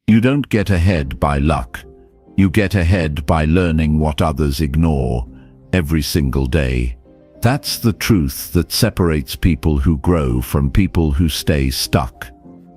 You don't get ahead by luck. You get ahead by learning what others ignore every single day. That's the truth that separates people who grow from people who stay stuck.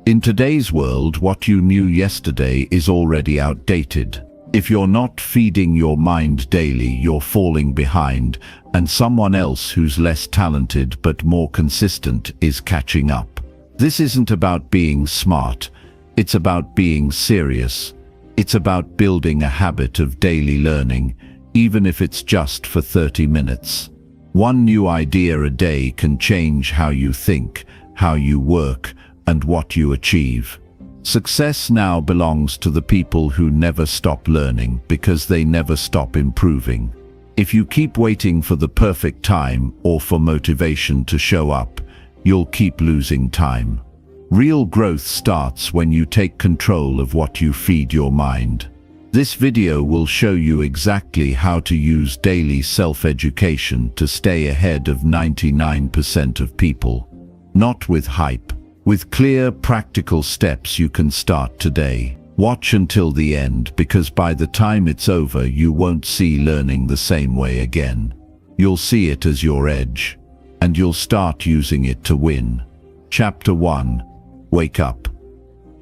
In today's world, what you knew yesterday is already outdated. If you're not feeding your mind daily, you're falling behind, and someone else who's less talented but more consistent is catching up. This isn't about being smart. It's about being serious. It's about building a habit of daily learning, even if it's just for 30 minutes. One new idea a day can change how you think, how you work, and what you achieve. Success now belongs to the people who never stop learning because they never stop improving. If you keep waiting for the perfect time or for motivation to show up, you'll keep losing time. Real growth starts when you take control of what you feed your mind. This video will show you exactly how to use daily self-education to stay ahead of 99% of people. Not with hype. With clear, practical steps you can start today. Watch until the end, because by the time it's over, you won't see learning the same way again. You'll see it as your edge, and you'll start using it to win. Chapter 1. Wake up.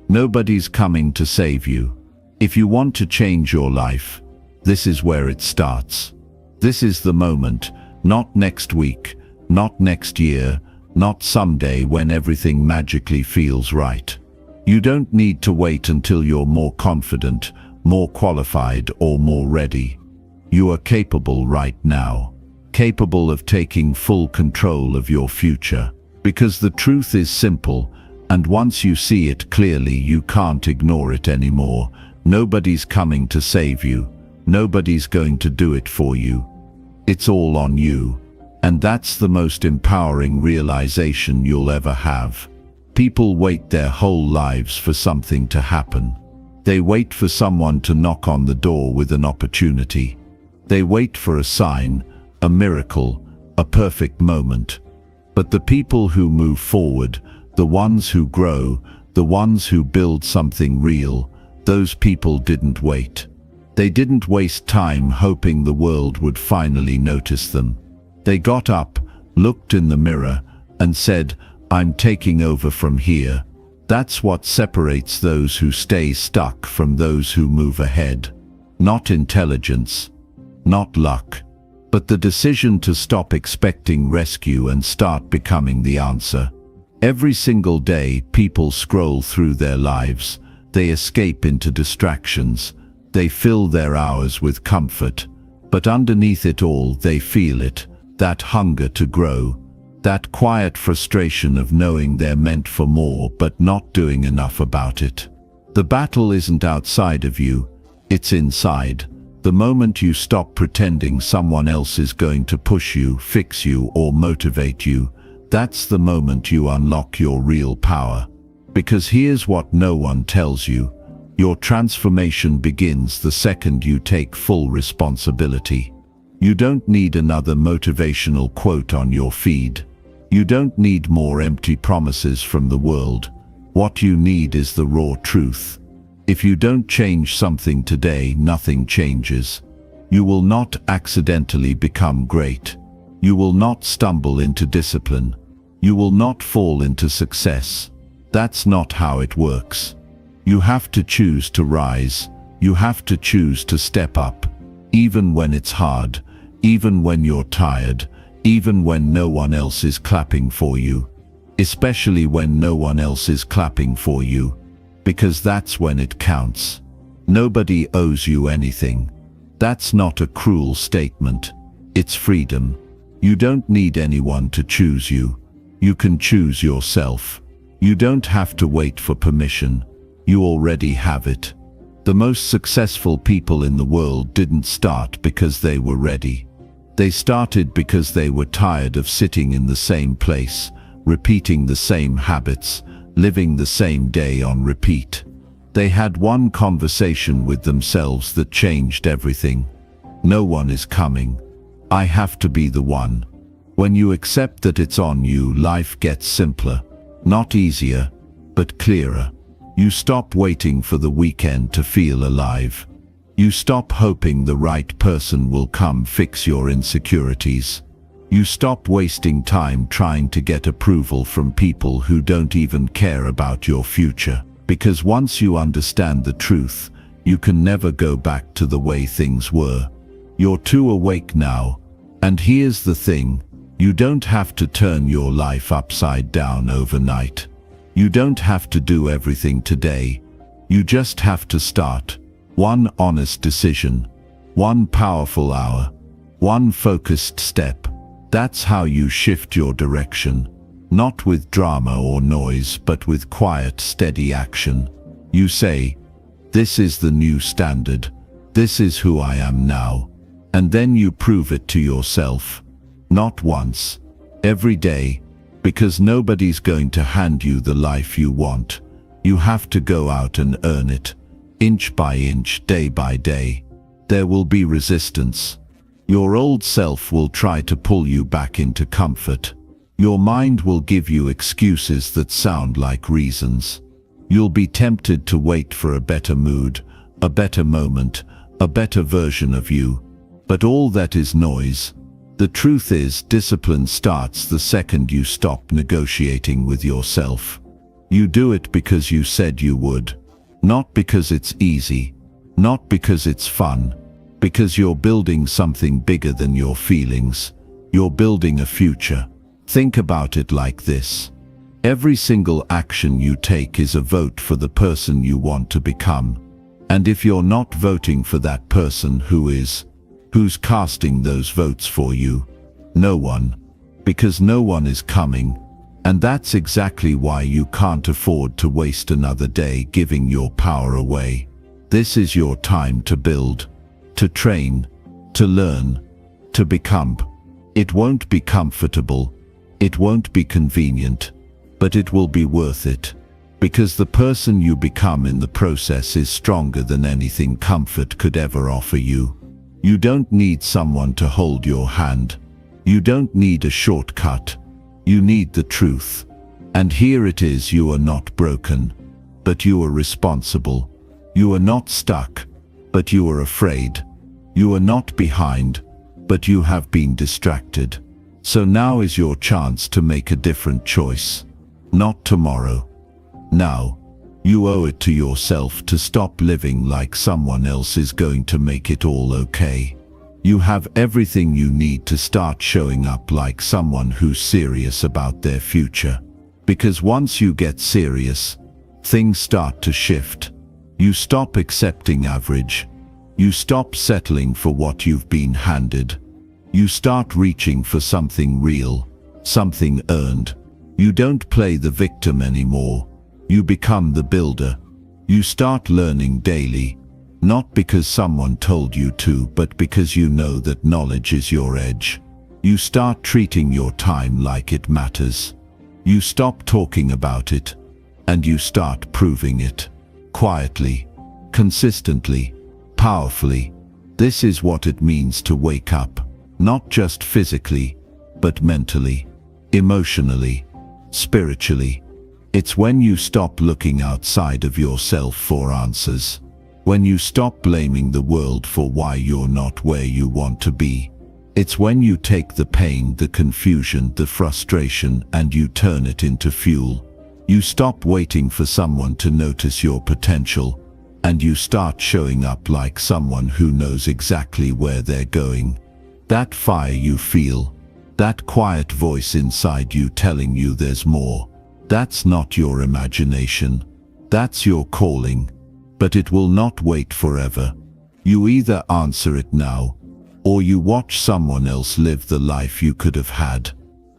Nobody's coming to save you. If you want to change your life, this is where it starts. This is the moment, not next week, not next year, not someday when everything magically feels right. You don't need to wait until you're more confident, more qualified, or more ready. You are capable right now, capable of taking full control of your future. Because the truth is simple, and once you see it clearly, you can't ignore it anymore. Nobody's coming to save you. Nobody's going to do it for you. It's all on you. And that's the most empowering realization you'll ever have. People wait their whole lives for something to happen. They wait for someone to knock on the door with an opportunity. They wait for a sign, a miracle, a perfect moment. But the people who move forward, the ones who grow, the ones who build something real, those people didn't wait. They didn't waste time hoping the world would finally notice them. They got up, looked in the mirror, and said, "I'm taking over from here." That's what separates those who stay stuck from those who move ahead. Not intelligence, not luck, but the decision to stop expecting rescue and start becoming the answer. Every single day, people scroll through their lives. They escape into distractions. They fill their hours with comfort. But underneath it all, they feel it. That hunger to grow, that quiet frustration of knowing they're meant for more but not doing enough about it. The battle isn't outside of you, it's inside. The moment you stop pretending someone else is going to push you, fix you, or motivate you, that's the moment you unlock your real power. Because here's what no one tells you: your transformation begins the second you take full responsibility. You don't need another motivational quote on your feed. You don't need more empty promises from the world. What you need is the raw truth. If you don't change something today, nothing changes. You will not accidentally become great. You will not stumble into discipline. You will not fall into success. That's not how it works. You have to choose to rise. You have to choose to step up, even when it's hard. Even when you're tired, even when no one else is clapping for you. Especially when no one else is clapping for you. Because that's when it counts. Nobody owes you anything. That's not a cruel statement. It's freedom. You don't need anyone to choose you. You can choose yourself. You don't have to wait for permission. You already have it. The most successful people in the world didn't start because they were ready. They started because they were tired of sitting in the same place, repeating the same habits, living the same day on repeat. They had one conversation with themselves that changed everything. No one is coming. I have to be the one. When you accept that it's on you, life gets simpler. Not easier, but clearer. You stop waiting for the weekend to feel alive. You stop hoping the right person will come fix your insecurities. You stop wasting time trying to get approval from people who don't even care about your future. Because once you understand the truth, you can never go back to the way things were. You're too awake now. And here's the thing, you don't have to turn your life upside down overnight. You don't have to do everything today. You just have to start. One honest decision, one powerful hour, one focused step. That's how you shift your direction. Not with drama or noise, but with quiet, steady action. You say, "This is the new standard. This is who I am now." And then you prove it to yourself. Not once, every day, because nobody's going to hand you the life you want. You have to go out and earn it, inch by inch, day by day. There will be resistance. Your old self will try to pull you back into comfort. Your mind will give you excuses that sound like reasons. You'll be tempted to wait for a better mood, a better moment, a better version of you. But all that is noise. The truth is, discipline starts the second you stop negotiating with yourself. You do it because you said you would. Not because it's easy. Not because it's fun. Because you're building something bigger than your feelings. You're building a future. Think about it like this. Every single action you take is a vote for the person you want to become. And if you're not voting for that person, who is? Who's casting those votes for you? No one. Because no one is coming. And that's exactly why you can't afford to waste another day giving your power away. This is your time to build, to train, to learn, to become. It won't be comfortable. It won't be convenient. But it will be worth it. Because the person you become in the process is stronger than anything comfort could ever offer you. You don't need someone to hold your hand. You don't need a shortcut. You need the truth. And here it is: you are not broken, but you are responsible. You are not stuck, but you are afraid. You are not behind, but you have been distracted. So now is your chance to make a different choice. Not tomorrow. Now. You owe it to yourself to stop living like someone else is going to make it all okay. You have everything you need to start showing up like someone who's serious about their future. Because once you get serious, things start to shift. You stop accepting average. You stop settling for what you've been handed. You start reaching for something real, something earned. You don't play the victim anymore. You become the builder. You start learning daily, not because someone told you to, but because you know that knowledge is your edge. You start treating your time like it matters. You stop talking about it, and you start proving it. Quietly, consistently, powerfully. This is what it means to wake up, not just physically, but mentally, emotionally, spiritually. It's when you stop looking outside of yourself for answers. When you stop blaming the world for why you're not where you want to be. It's when you take the pain, the confusion, the frustration, and you turn it into fuel. You stop waiting for someone to notice your potential, and you start showing up like someone who knows exactly where they're going. That fire you feel, that quiet voice inside you telling you there's more. That's not your imagination. That's your calling. But it will not wait forever. You either answer it now, or you watch someone else live the life you could have had.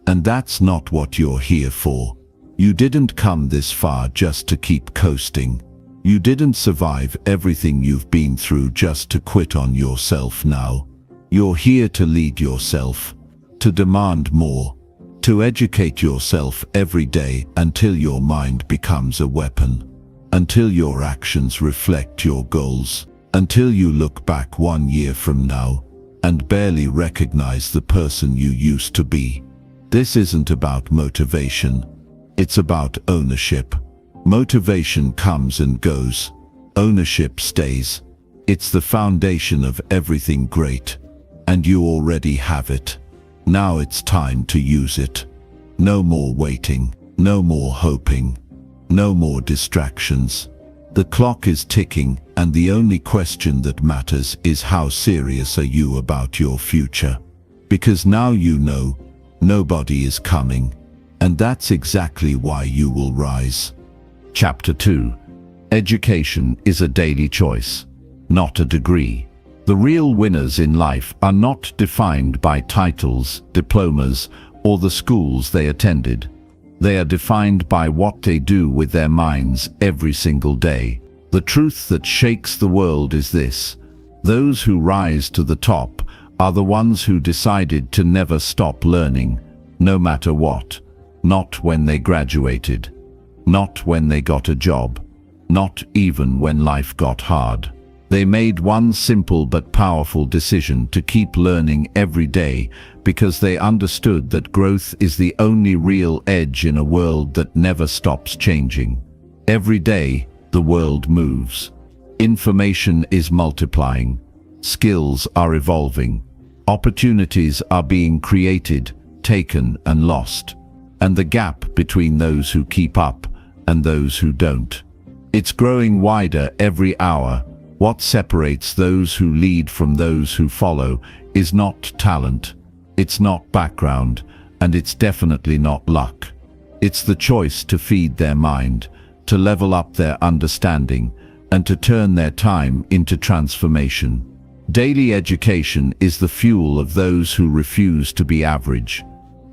And that's not what you're here for. You didn't come this far just to keep coasting. You didn't survive everything you've been through just to quit on yourself now. You're here to lead yourself, to demand more, to educate yourself every day until your mind becomes a weapon, until your actions reflect your goals, until you look back 1 year from now and barely recognize the person you used to be. This isn't about motivation. It's about ownership. Motivation comes and goes. Ownership stays. It's the foundation of everything great. And you already have it. Now it's time to use it. No more waiting. No more hoping. No more distractions. The clock is ticking, and the only question that matters is how serious are you about your future? Because now you know, nobody is coming, and that's exactly why you will rise. Chapter 2. Education is a daily choice, not a degree. The real winners in life are not defined by titles, diplomas, or the schools they attended. They are defined by what they do with their minds every single day. The truth that shakes the world is this: those who rise to the top are the ones who decided to never stop learning, no matter what. Not when they graduated, not when they got a job, not even when life got hard. They made one simple but powerful decision to keep learning every day because they understood that growth is the only real edge in a world that never stops changing. Every day, the world moves. Information is multiplying. Skills are evolving. Opportunities are being created, taken, and lost. And the gap between those who keep up and those who don't, it's growing wider every hour. What separates those who lead from those who follow is not talent, it's not background, and it's definitely not luck. It's the choice to feed their mind, to level up their understanding, and to turn their time into transformation. Daily education is the fuel of those who refuse to be average.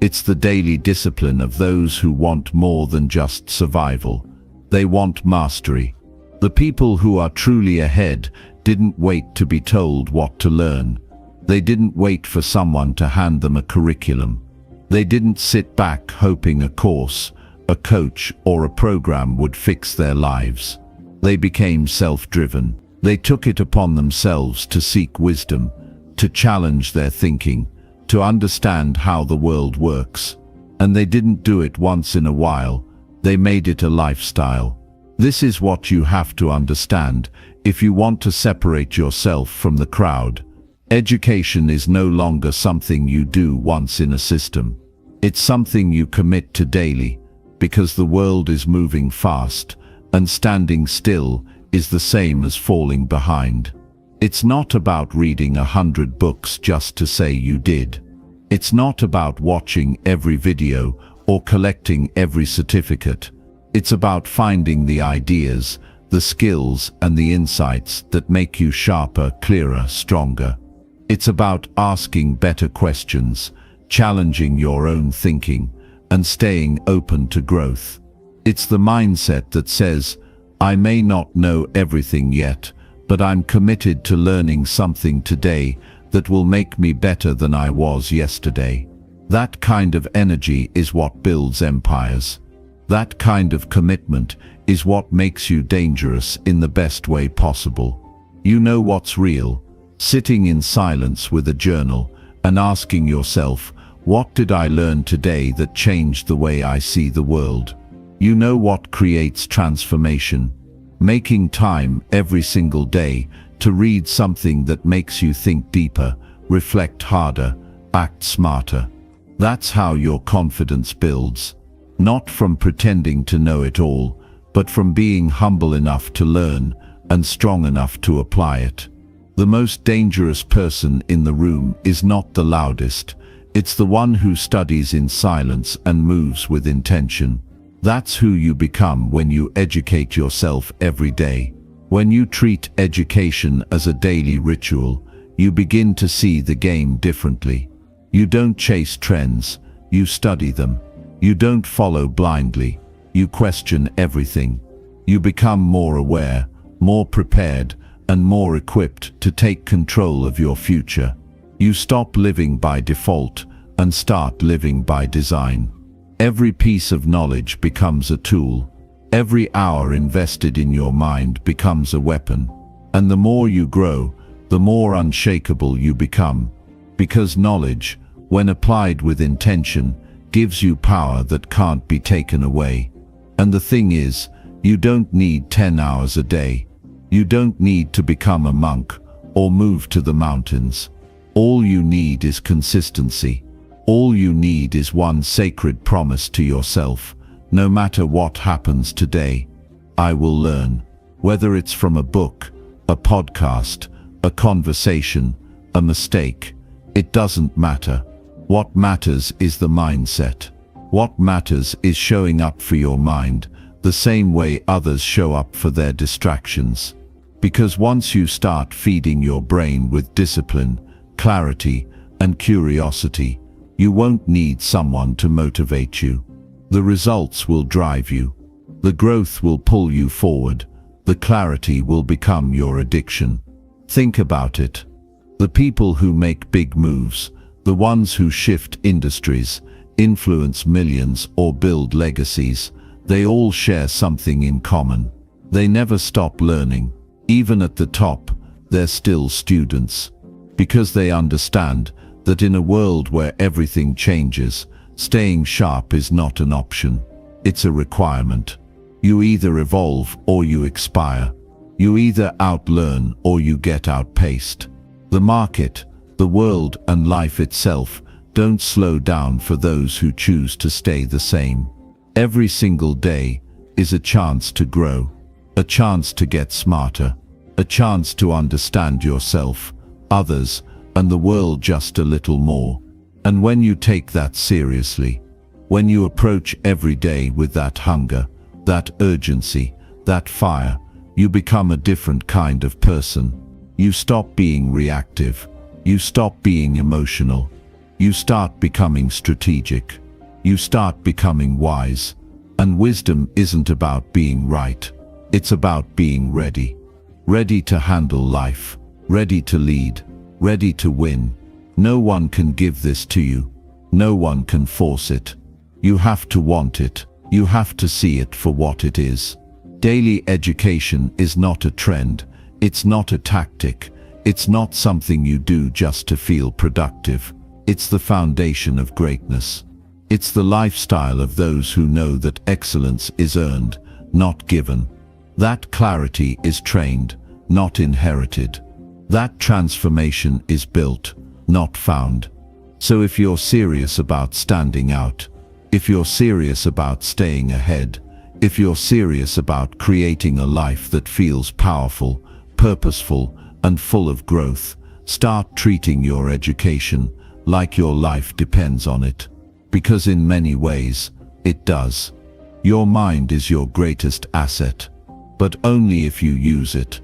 It's the daily discipline of those who want more than just survival. They want mastery. The people who are truly ahead didn't wait to be told what to learn. They didn't wait for someone to hand them a curriculum. They didn't sit back hoping a course, a coach, or a program would fix their lives. They became self-driven. They took it upon themselves to seek wisdom, to challenge their thinking, to understand how the world works. And they didn't do it once in a while. They made it a lifestyle. This is what you have to understand if you want to separate yourself from the crowd. Education is no longer something you do once in a system. It's something you commit to daily, because the world is moving fast, and standing still is the same as falling behind. It's not about reading 100 books just to say you did. It's not about watching every video or collecting every certificate. It's about finding the ideas, the skills, and the insights that make you sharper, clearer, stronger. It's about asking better questions, challenging your own thinking, and staying open to growth. It's the mindset that says, I may not know everything yet, but I'm committed to learning something today that will make me better than I was yesterday. That kind of energy is what builds empires. That kind of commitment is what makes you dangerous in the best way possible. You know what's real? Sitting in silence with a journal and asking yourself, what did I learn today that changed the way I see the world? You know what creates transformation? Making time every single day to read something that makes you think deeper, reflect harder, act smarter. That's how your confidence builds. Not from pretending to know it all, but from being humble enough to learn and strong enough to apply it. The most dangerous person in the room is not the loudest. It's the one who studies in silence and moves with intention. That's who you become when you educate yourself every day. When you treat education as a daily ritual, you begin to see the game differently. You don't chase trends, you study them. You don't follow blindly, you question everything. You become more aware, more prepared, and more equipped to take control of your future. You stop living by default and start living by design. Every piece of knowledge becomes a tool. Every hour invested in your mind becomes a weapon. And the more you grow, the more unshakable you become. Because knowledge, when applied with intention, gives you power that can't be taken away. And the thing is, You don't need 10 hours a day. You don't need to become a monk or move to the mountains. All you need is consistency. All you need is one sacred promise to yourself. No matter what happens today, I will learn. Whether it's from a book, a podcast, a conversation, a mistake, it doesn't matter. What matters is the mindset. What matters is showing up for your mind the same way others show up for their distractions. Because once you start feeding your brain with discipline, clarity, and curiosity, you won't need someone to motivate you. The results will drive you. The growth will pull you forward. The clarity will become your addiction. Think about it. The people who make big moves, the ones who shift industries, influence millions, or build legacies, they all share something in common. They never stop learning. Even at the top, they're still students. Because they understand that in a world where everything changes, staying sharp is not an option. It's a requirement. You either evolve or you expire. You either outlearn or you get outpaced. The market, the world, and life itself don't slow down for those who choose to stay the same. Every single day is a chance to grow, a chance to get smarter, a chance to understand yourself, others, and the world just a little more. And when you take that seriously, when you approach every day with that hunger, that urgency, that fire, you become a different kind of person. You stop being reactive. You stop being emotional. You start becoming strategic. You start becoming wise. And wisdom isn't about being right. It's about being ready. Ready to handle life. Ready to lead. Ready to win. No one can give this to you. No one can force it. You have to want it. You have to see it for what it is. Daily education is not a trend. It's not a tactic. It's not something you do just to feel productive. It's the foundation of greatness. It's the lifestyle of those who know that excellence is earned, not given. That clarity is trained, not inherited. That transformation is built, not found. So if you're serious about standing out, if you're serious about staying ahead, if you're serious about creating a life that feels powerful, purposeful, and full of growth, start treating your education like your life depends on it. Because in many ways, it does. Your mind is your greatest asset, but only if you use it,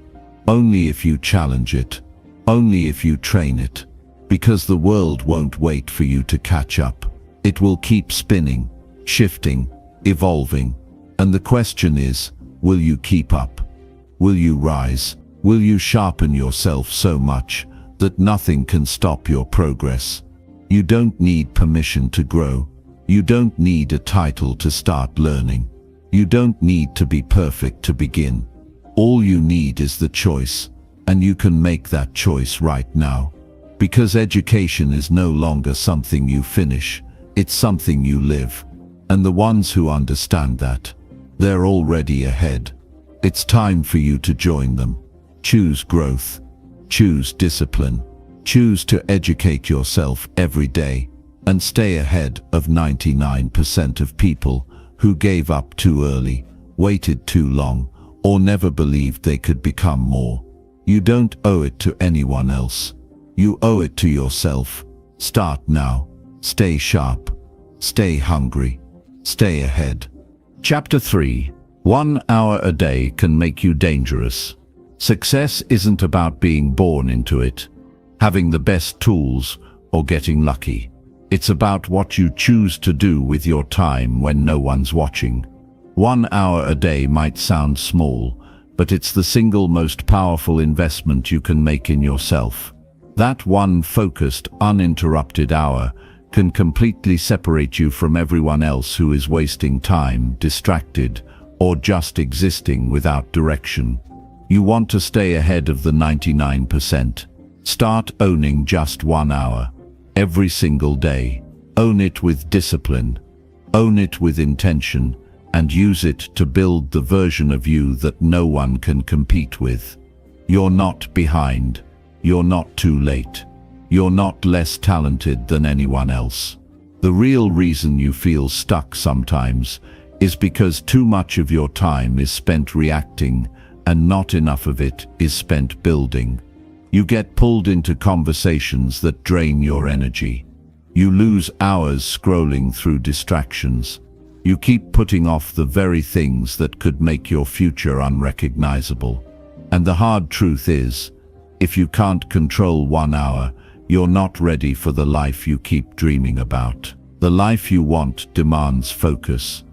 only if you challenge it, only if you train it. Because the world won't wait for you to catch up. It will keep spinning, shifting, evolving. And the question is, will you keep up? Will you rise? Will you sharpen yourself so much that nothing can stop your progress? You don't need permission to grow. You don't need a title to start learning. You don't need to be perfect to begin. All you need is the choice, and you can make that choice right now. Because education is no longer something you finish, it's something you live. And the ones who understand that, they're already ahead. It's time for you to join them. Choose growth. Choose discipline. Choose to educate yourself every day and stay ahead of 99% of people who gave up too early, waited too long, or never believed they could become more. You don't owe it to anyone else. You owe it to yourself. Start now. Stay sharp. Stay hungry. Stay ahead. Chapter 3. 1 hour a day can make you dangerous. Success isn't about being born into it, having the best tools, or getting lucky. It's about what you choose to do with your time when no one's watching. 1 hour a day might sound small, but it's the single most powerful investment you can make in yourself. That one focused, uninterrupted hour can completely separate you from everyone else who is wasting time, distracted, or just existing without direction. You want to stay ahead of the 99%. Start owning just 1 hour. Every single day. Own it with discipline. Own it with intention. and use it to build the version of you that no one can compete with. You're not behind. You're not too late. You're not less talented than anyone else. The real reason you feel stuck sometimes is because too much of your time is spent reacting and not enough of it is spent building. You get pulled into conversations that drain your energy. You lose hours scrolling through distractions. You keep putting off the very things that could make your future unrecognizable. And the hard truth is, if you can't control 1 hour, you're not ready for the life you keep dreaming about. The life you want demands focus.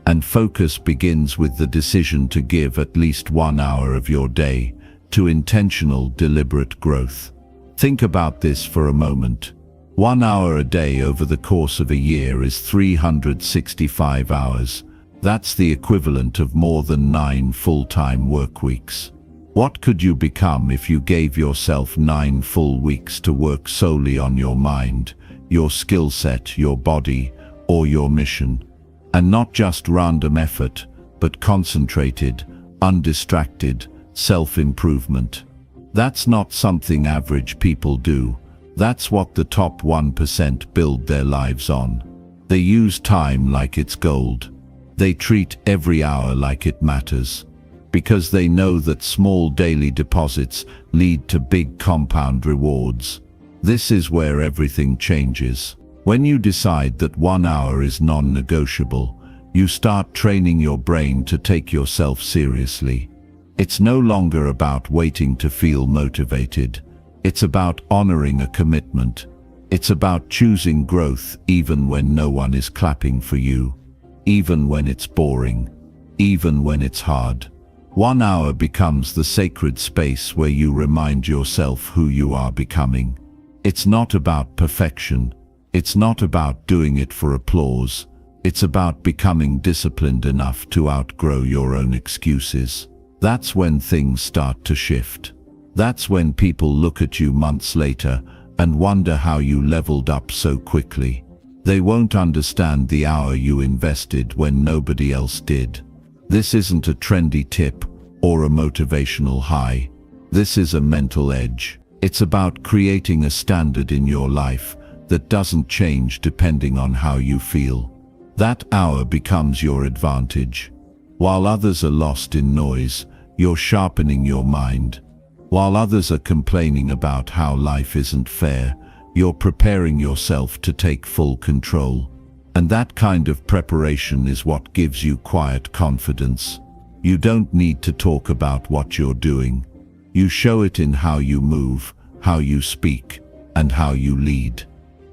And focus begins with the decision to give at least 1 hour of your day to intentional, deliberate growth. Think about this for a moment. 1 hour a day over the course of a year is 365 hours. That's the equivalent of more than 9 full-time work weeks. What could you become if you gave yourself 9 full weeks to work solely on your mind, your skill set, your body, or your mission? And not just random effort, but concentrated, undistracted, self-improvement. That's not something average people do. That's what the top 1% build their lives on. They use time like it's gold. They treat every hour like it matters, because they know that small daily deposits lead to big compound rewards. This is where everything changes. When you decide that 1 hour is non-negotiable, you start training your brain to take yourself seriously. It's no longer about waiting to feel motivated. It's about honoring a commitment. It's about choosing growth even when no one is clapping for you, even when it's boring, even when it's hard. 1 hour becomes the sacred space where you remind yourself who you are becoming. It's not about perfection. It's not about doing it for applause. It's about becoming disciplined enough to outgrow your own excuses. That's when things start to shift. That's when people look at you months later and wonder how you leveled up so quickly. They won't understand the hour you invested when nobody else did. This isn't a trendy tip or a motivational high. This is a mental edge. It's about creating a standard in your life that doesn't change depending on how you feel. That hour becomes your advantage. While others are lost in noise, you're sharpening your mind. While others are complaining about how life isn't fair, you're preparing yourself to take full control. And that kind of preparation is what gives you quiet confidence. You don't need to talk about what you're doing. You show it in how you move, how you speak, and how you lead.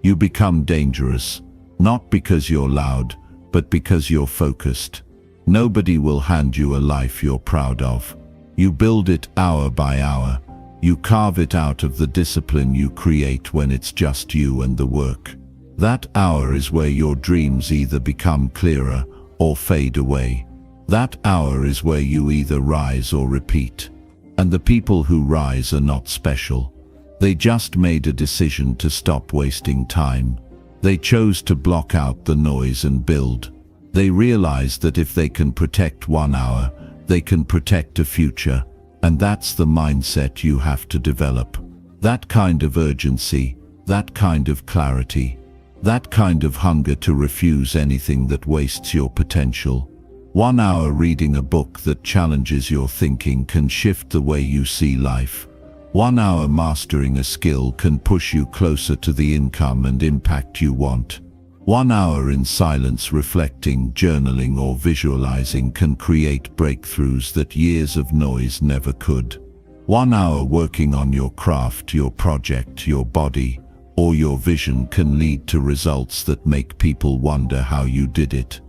You become dangerous, not because you're loud, but because you're focused. Nobody will hand you a life you're proud of. You build it hour by hour. You carve it out of the discipline you create when it's just you and the work. That hour is where your dreams either become clearer or fade away. That hour is where you either rise or repeat. And the people who rise are not special. They just made a decision to stop wasting time. They chose to block out the noise and build. They realized that if they can protect 1 hour, they can protect a future. And that's the mindset you have to develop. That kind of urgency, that kind of clarity, that kind of hunger to refuse anything that wastes your potential. 1 hour reading a book that challenges your thinking can shift the way you see life. 1 hour mastering a skill can push you closer to the income and impact you want. 1 hour in silence reflecting, journaling, or visualizing can create breakthroughs that years of noise never could. 1 hour working on your craft, your project, your body, or your vision can lead to results that make people wonder how you did it.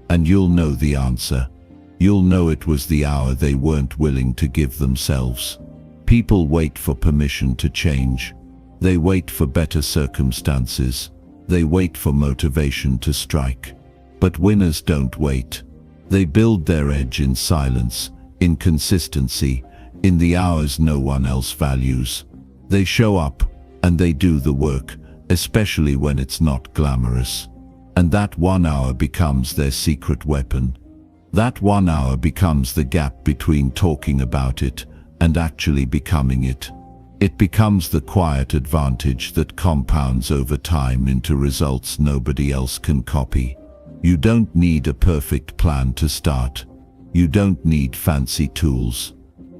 And you'll know the answer. You'll know it was the hour they weren't willing to give themselves. People wait for permission to change. They wait for better circumstances. They wait for motivation to strike. But winners don't wait. They build their edge in silence, in consistency, in the hours no one else values. They show up, and they do the work, especially when it's not glamorous. And that 1 hour becomes their secret weapon. That 1 hour becomes the gap between talking about it and actually becoming it. It becomes the quiet advantage that compounds over time into results nobody else can copy. You don't need a perfect plan to start. You don't need fancy tools.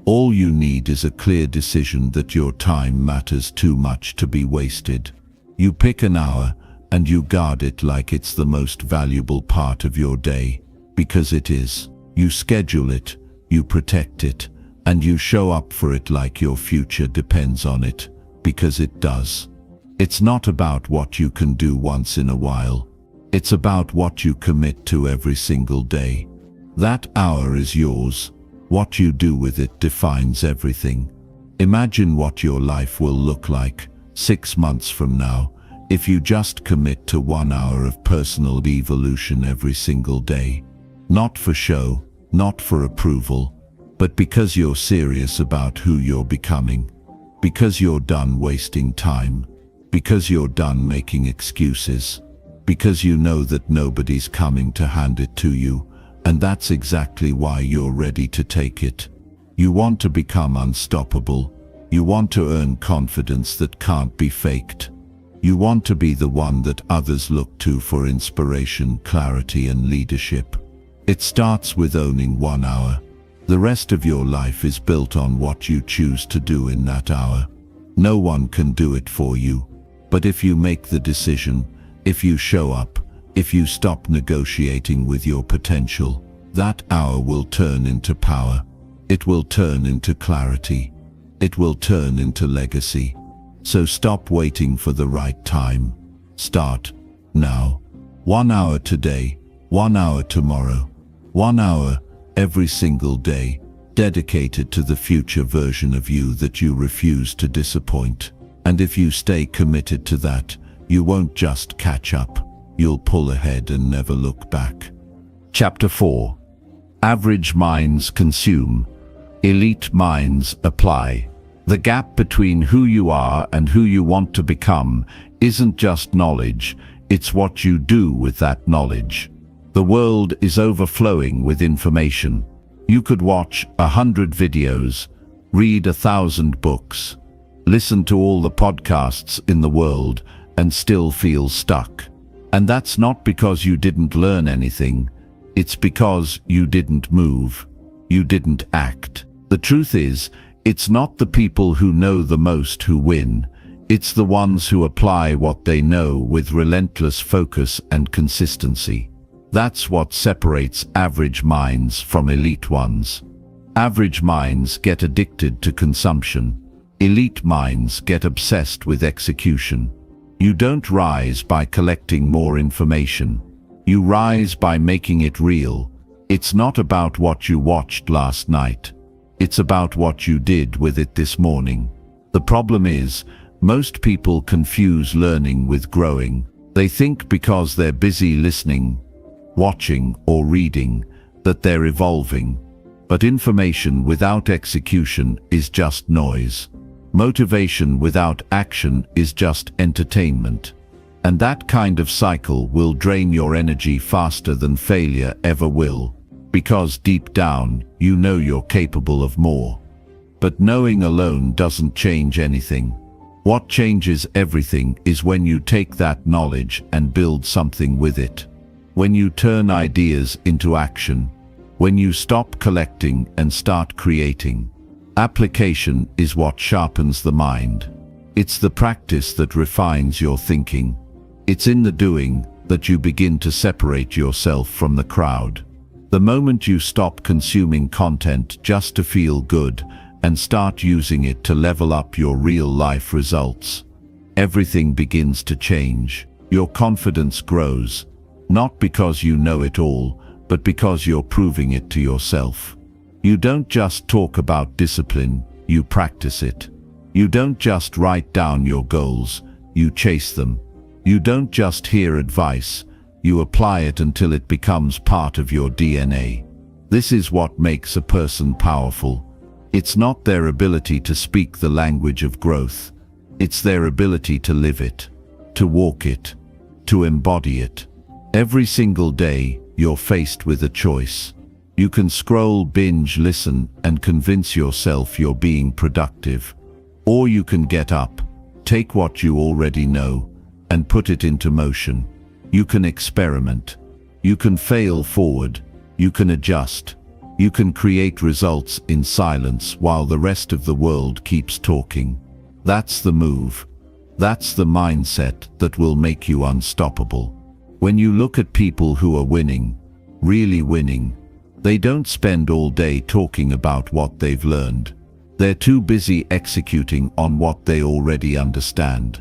All you need is a clear decision that your time matters too much to be wasted. You pick an hour and you guard it like it's the most valuable part of your day, because it is. You schedule it, you protect it, and you show up for it like your future depends on it, because it does. It's not about what you can do once in a while. It's about what you commit to every single day. That hour is yours. What you do with it defines everything. Imagine what your life will look like 6 months from now if you just commit to 1 hour of personal evolution every single day. Not for show, not for approval, but because you're serious about who you're becoming. Because you're done wasting time. Because you're done making excuses. Because you know that nobody's coming to hand it to you, and that's exactly why you're ready to take it. You want to become unstoppable. You want to earn confidence that can't be faked. You want to be the one that others look to for inspiration, clarity, and leadership. It starts with owning 1 hour. The rest of your life is built on what you choose to do in that hour. No one can do it for you. But if you make the decision, if you show up, if you stop negotiating with your potential, that hour will turn into power. It will turn into clarity. It will turn into legacy. So stop waiting for the right time. Start now. 1 hour today, 1 hour tomorrow, 1 hour every single day, dedicated to the future version of you that you refuse to disappoint. And if you stay committed to that, you won't just catch up. You'll pull ahead and never look back. Chapter 4. Average minds consume. Elite minds apply. The gap between who you are and who you want to become isn't just knowledge, it's what you do with that knowledge. The world is overflowing with information. You could watch 100 videos, read 1,000 books, listen to all the podcasts in the world, and still feel stuck. And that's not because you didn't learn anything, it's because you didn't move, you didn't act. The truth is, it's not the people who know the most who win, it's the ones who apply what they know with relentless focus and consistency. That's what separates average minds from elite ones. Average minds get addicted to consumption. Elite minds get obsessed with execution. You don't rise by collecting more information. You rise by making it real. It's not about what you watched last night. It's about what you did with it this morning. The problem is, most people confuse learning with growing. They think because they're busy listening, watching, or reading, that they're evolving. But information without execution is just noise. Motivation without action is just entertainment. And that kind of cycle will drain your energy faster than failure ever will. Because deep down, you know you're capable of more. But knowing alone doesn't change anything. What changes everything is when you take that knowledge and build something with it. When you turn ideas into action. When you stop collecting and start creating. Application is what sharpens the mind. It's the practice that refines your thinking. It's in the doing that you begin to separate yourself from the crowd. The moment you stop consuming content just to feel good and start using it to level up your real-life results, everything begins to change. Your confidence grows, not because you know it all, but because you're proving it to yourself. You don't just talk about discipline, you practice it. You don't just write down your goals, you chase them. You don't just hear advice, you apply it until it becomes part of your DNA. This is what makes a person powerful. It's not their ability to speak the language of growth. It's their ability to live it, to walk it, to embody it. Every single day, you're faced with a choice. You can scroll, binge, listen, and convince yourself you're being productive. Or you can get up, take what you already know, and put it into motion. You can experiment. You can fail forward. You can adjust. You can create results in silence while the rest of the world keeps talking. That's the move. That's the mindset that will make you unstoppable. When you look at people who are winning, really winning, they don't spend all day talking about what they've learned. They're too busy executing on what they already understand.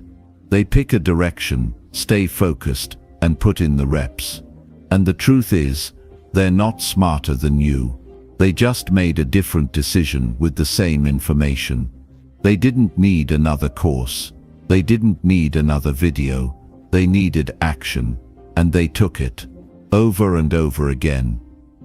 They pick a direction, stay focused, and put in the reps. And the truth is, they're not smarter than you. They just made a different decision with the same information. They didn't need another course. They didn't need another video. They needed action, and they took it, over and over again.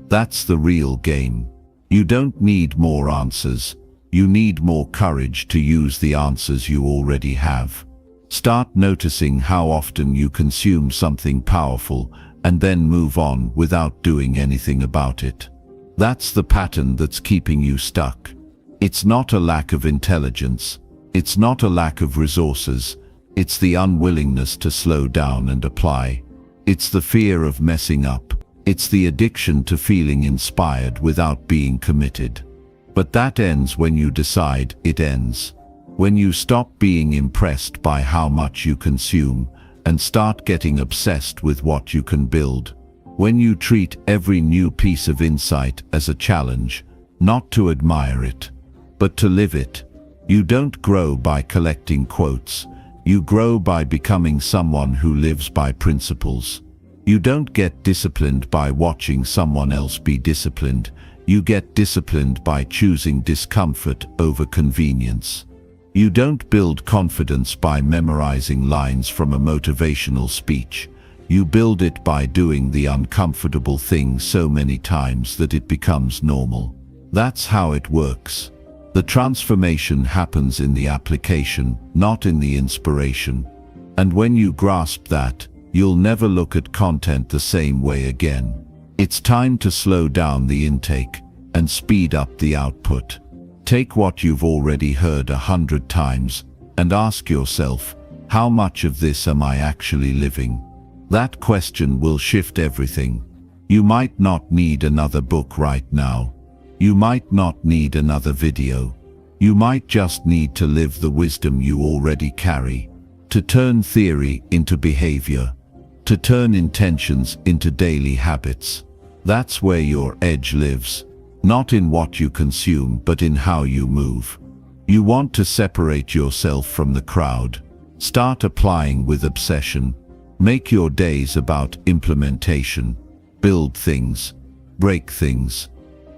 That's the real game. You don't need more answers. You need more courage to use the answers you already have. Start noticing how often you consume something powerful and then move on without doing anything about it. That's the pattern that's keeping you stuck. It's not a lack of intelligence. It's not a lack of resources. It's the unwillingness to slow down and apply. It's the fear of messing up. It's the addiction to feeling inspired without being committed. But that ends when you decide it ends. When you stop being impressed by how much you consume and start getting obsessed with what you can build. When you treat every new piece of insight as a challenge, not to admire it, but to live it. You don't grow by collecting quotes. You grow by becoming someone who lives by principles. You don't get disciplined by watching someone else be disciplined. You get disciplined by choosing discomfort over convenience. You don't build confidence by memorizing lines from a motivational speech. You build it by doing the uncomfortable thing so many times that it becomes normal. That's how it works. The transformation happens in the application, not in the inspiration. And when you grasp that, you'll never look at content the same way again. It's time to slow down the intake and speed up the output. Take what you've already heard 100 times and ask yourself, how much of this am I actually living? That question will shift everything. You might not need another book right now. You might not need another video. You might just need to live the wisdom you already carry, to turn theory into behavior, to turn intentions into daily habits. That's where your edge lives, not in what you consume, but in how you move. You want to separate yourself from the crowd. Start applying with obsession. Make your days about implementation. Build things, break things,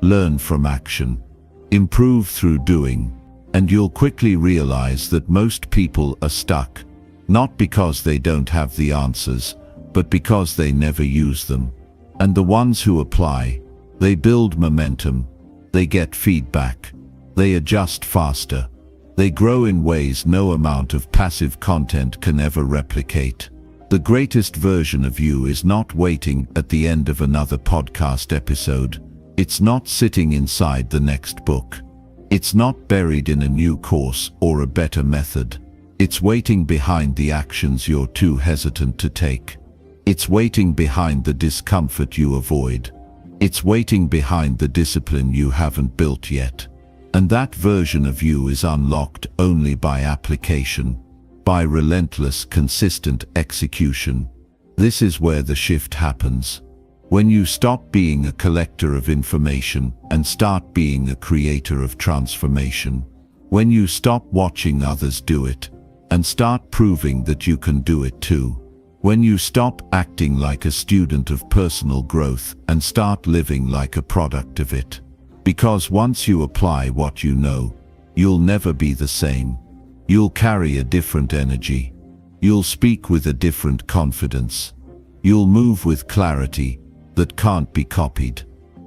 learn from action, improve through doing, and you'll quickly realize that most people are stuck, not because they don't have the answers, but because they never use them. And the ones who apply, they build momentum, they get feedback, they adjust faster, they grow in ways no amount of passive content can ever replicate. The greatest version of you is not waiting at the end of another podcast episode. It's not sitting inside the next book. It's not buried in a new course or a better method. It's waiting behind the actions you're too hesitant to take. It's waiting behind the discomfort you avoid. It's waiting behind the discipline you haven't built yet. And that version of you is unlocked only by application, by relentless, consistent execution. This is where the shift happens. When you stop being a collector of information and start being a creator of transformation. When you stop watching others do it and start proving that you can do it too. When you stop acting like a student of personal growth and start living like a product of it. Because once you apply what you know, you'll never be the same. You'll carry a different energy. You'll speak with a different confidence. You'll move with clarity that can't be copied.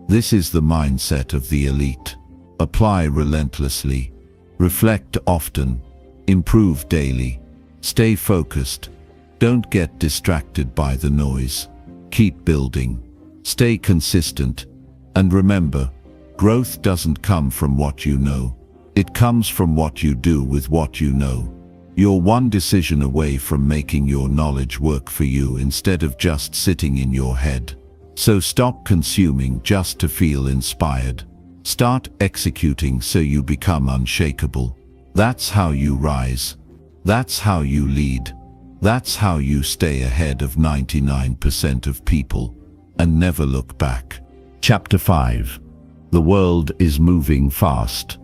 This is the mindset of the elite. Apply relentlessly. Reflect often. Improve daily. Stay focused. Don't get distracted by the noise. Keep building. Stay consistent. And remember, growth doesn't come from what you know. It comes from what you do with what you know. You're one decision away from making your knowledge work for you instead of just sitting in your head. So stop consuming just to feel inspired. Start executing so you become unshakable. That's how you rise. That's how you lead. That's how you stay ahead of 99% of people and never look back. Chapter 5. The world is moving fast.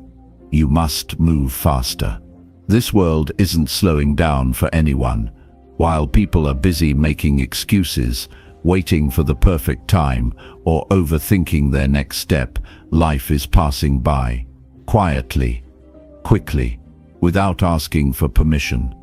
You must move faster. This world isn't slowing down for anyone. While people are busy making excuses, waiting for the perfect time, or overthinking their next step, life is passing by, quietly, quickly, without asking for permission.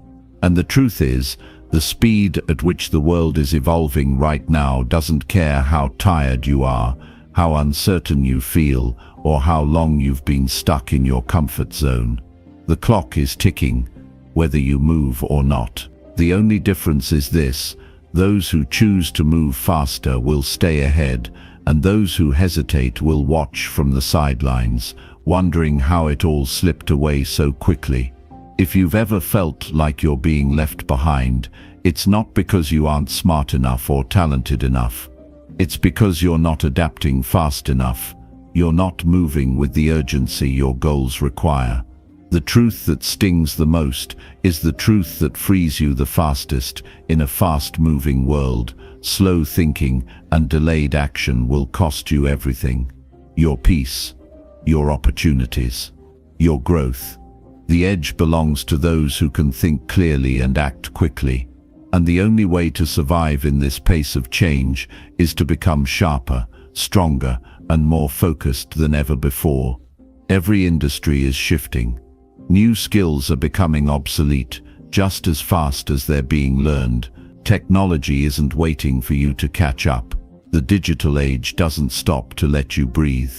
And the truth is, the speed at which the world is evolving right now doesn't care how tired you are, how uncertain you feel, or how long you've been stuck in your comfort zone. The clock is ticking, whether you move or not. The only difference is this: those who choose to move faster will stay ahead, and those who hesitate will watch from the sidelines, wondering how it all slipped away so quickly. If you've ever felt like you're being left behind, it's not because you aren't smart enough or talented enough. It's because you're not adapting fast enough. You're not moving with the urgency your goals require. The truth that stings the most is the truth that frees you the fastest. In a fast-moving world, slow thinking and delayed action will cost you everything. Your peace, your opportunities, your growth. The edge belongs to those who can think clearly and act quickly. And the only way to survive in this pace of change is to become sharper, stronger, and more focused than ever before. Every industry is shifting. New skills are becoming obsolete just as fast as they're being learned. Technology isn't waiting for you to catch up. The digital age doesn't stop to let you breathe.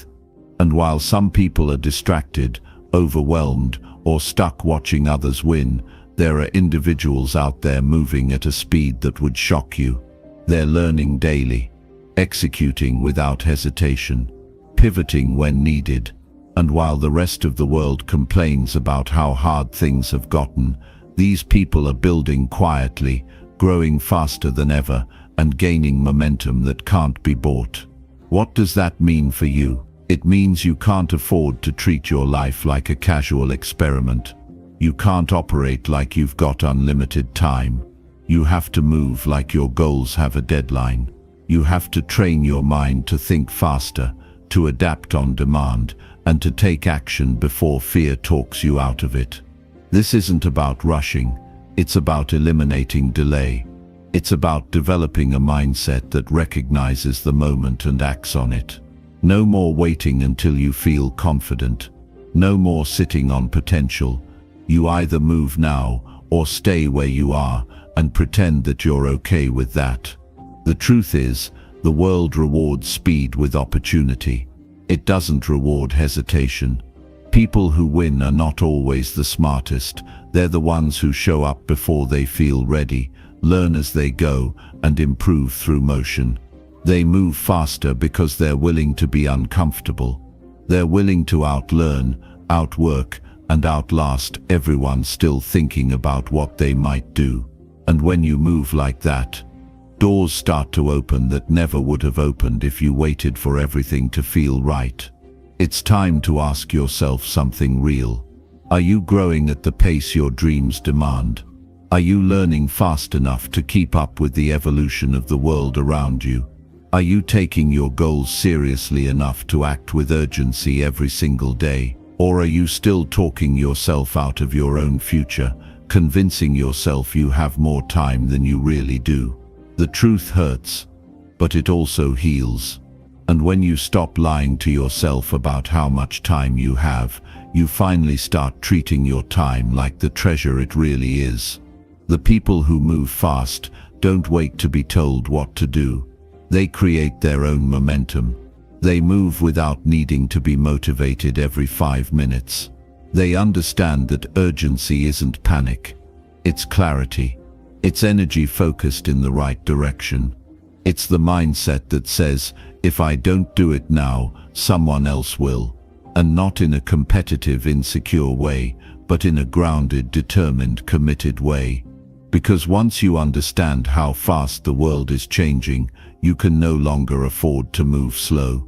And while some people are distracted, overwhelmed, or stuck watching others win, there are individuals out there moving at a speed that would shock you. They're learning daily, executing without hesitation, pivoting when needed. And while the rest of the world complains about how hard things have gotten, these people are building quietly, growing faster than ever, and gaining momentum that can't be bought. What does that mean for you? It means you can't afford to treat your life like a casual experiment. You can't operate like you've got unlimited time. You have to move like your goals have a deadline. You have to train your mind to think faster, to adapt on demand, and to take action before fear talks you out of it. This isn't about rushing, it's about eliminating delay. It's about developing a mindset that recognizes the moment and acts on it. No more waiting until you feel confident. No more sitting on potential. You either move now or stay where you are and pretend that you're okay with that. The truth is, the world rewards speed with opportunity. It doesn't reward hesitation. People who win are not always the smartest. They're the ones who show up before they feel ready, learn as they go, and improve through motion. They move faster because they're willing to be uncomfortable. They're willing to outlearn, outwork, and outlast everyone still thinking about what they might do. And when you move like that, doors start to open that never would have opened if you waited for everything to feel right. It's time to ask yourself something real. Are you growing at the pace your dreams demand? Are you learning fast enough to keep up with the evolution of the world around you? Are you taking your goals seriously enough to act with urgency every single day? Or are you still talking yourself out of your own future, convincing yourself you have more time than you really do? The truth hurts, but it also heals. And when you stop lying to yourself about how much time you have, you finally start treating your time like the treasure it really is. The people who move fast don't wait to be told what to do. They create their own momentum. They move without needing to be motivated every 5 minutes. They understand that urgency isn't panic. It's clarity. It's energy focused in the right direction. It's the mindset that says, if I don't do it now, someone else will. And not in a competitive, insecure way, but in a grounded, determined, committed way. Because once you understand how fast the world is changing, you can no longer afford to move slow.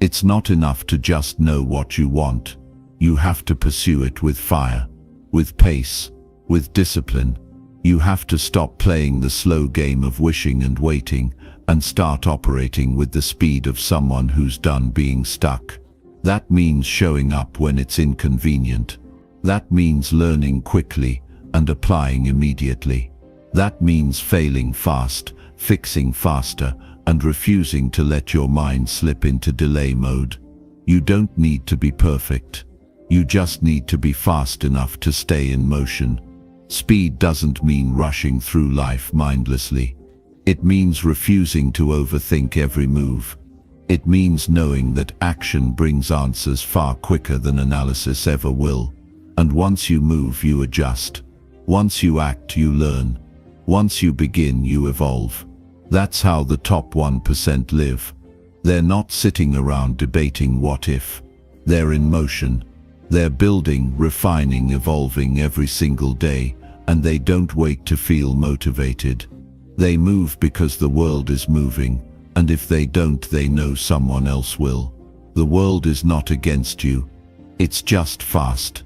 It's not enough to just know what you want. You have to pursue it with fire, with pace, with discipline. You have to stop playing the slow game of wishing and waiting, and start operating with the speed of someone who's done being stuck. That means showing up when it's inconvenient. That means learning quickly and applying immediately. That means failing fast, fixing faster, and refusing to let your mind slip into delay mode. You don't need to be perfect. You just need to be fast enough to stay in motion. Speed doesn't mean rushing through life mindlessly. It means refusing to overthink every move. It means knowing that action brings answers far quicker than analysis ever will. And once you move, you adjust. Once you act, you learn. Once you begin, you evolve. That's how the top 1% live. They're not sitting around debating what if. They're in motion. They're building, refining, evolving every single day, and they don't wait to feel motivated. They move because the world is moving, and if they don't, they know someone else will. The world is not against you. It's just fast.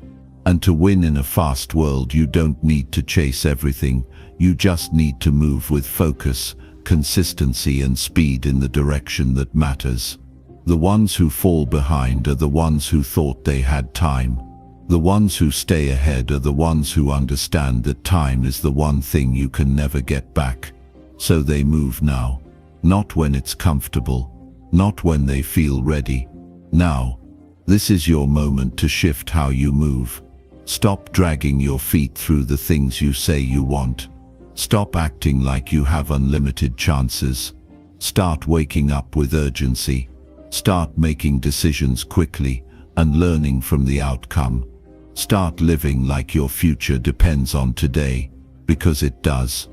And to win in a fast world, you don't need to chase everything. You just need to move with focus, consistency, and speed in the direction that matters. The ones who fall behind are the ones who thought they had time. The ones who stay ahead are the ones who understand that time is the one thing you can never get back. So they move now. Not when it's comfortable. Not when they feel ready. Now. This is your moment to shift how you move. Stop dragging your feet through the things you say you want. Stop acting like you have unlimited chances. Start waking up with urgency. Start making decisions quickly and learning from the outcome. Start living like your future depends on today, because it does.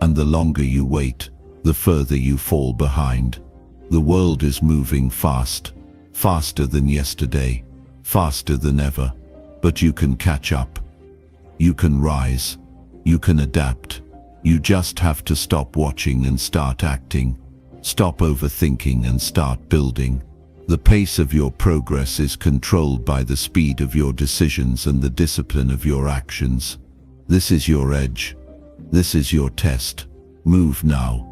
And the longer you wait, the further you fall behind. The world is moving fast, faster than yesterday, faster than ever. But you can catch up. You can rise. You can adapt. You just have to stop watching and start acting. Stop overthinking and start building. The pace of your progress is controlled by the speed of your decisions and the discipline of your actions. This is your edge. This is your test. Move now,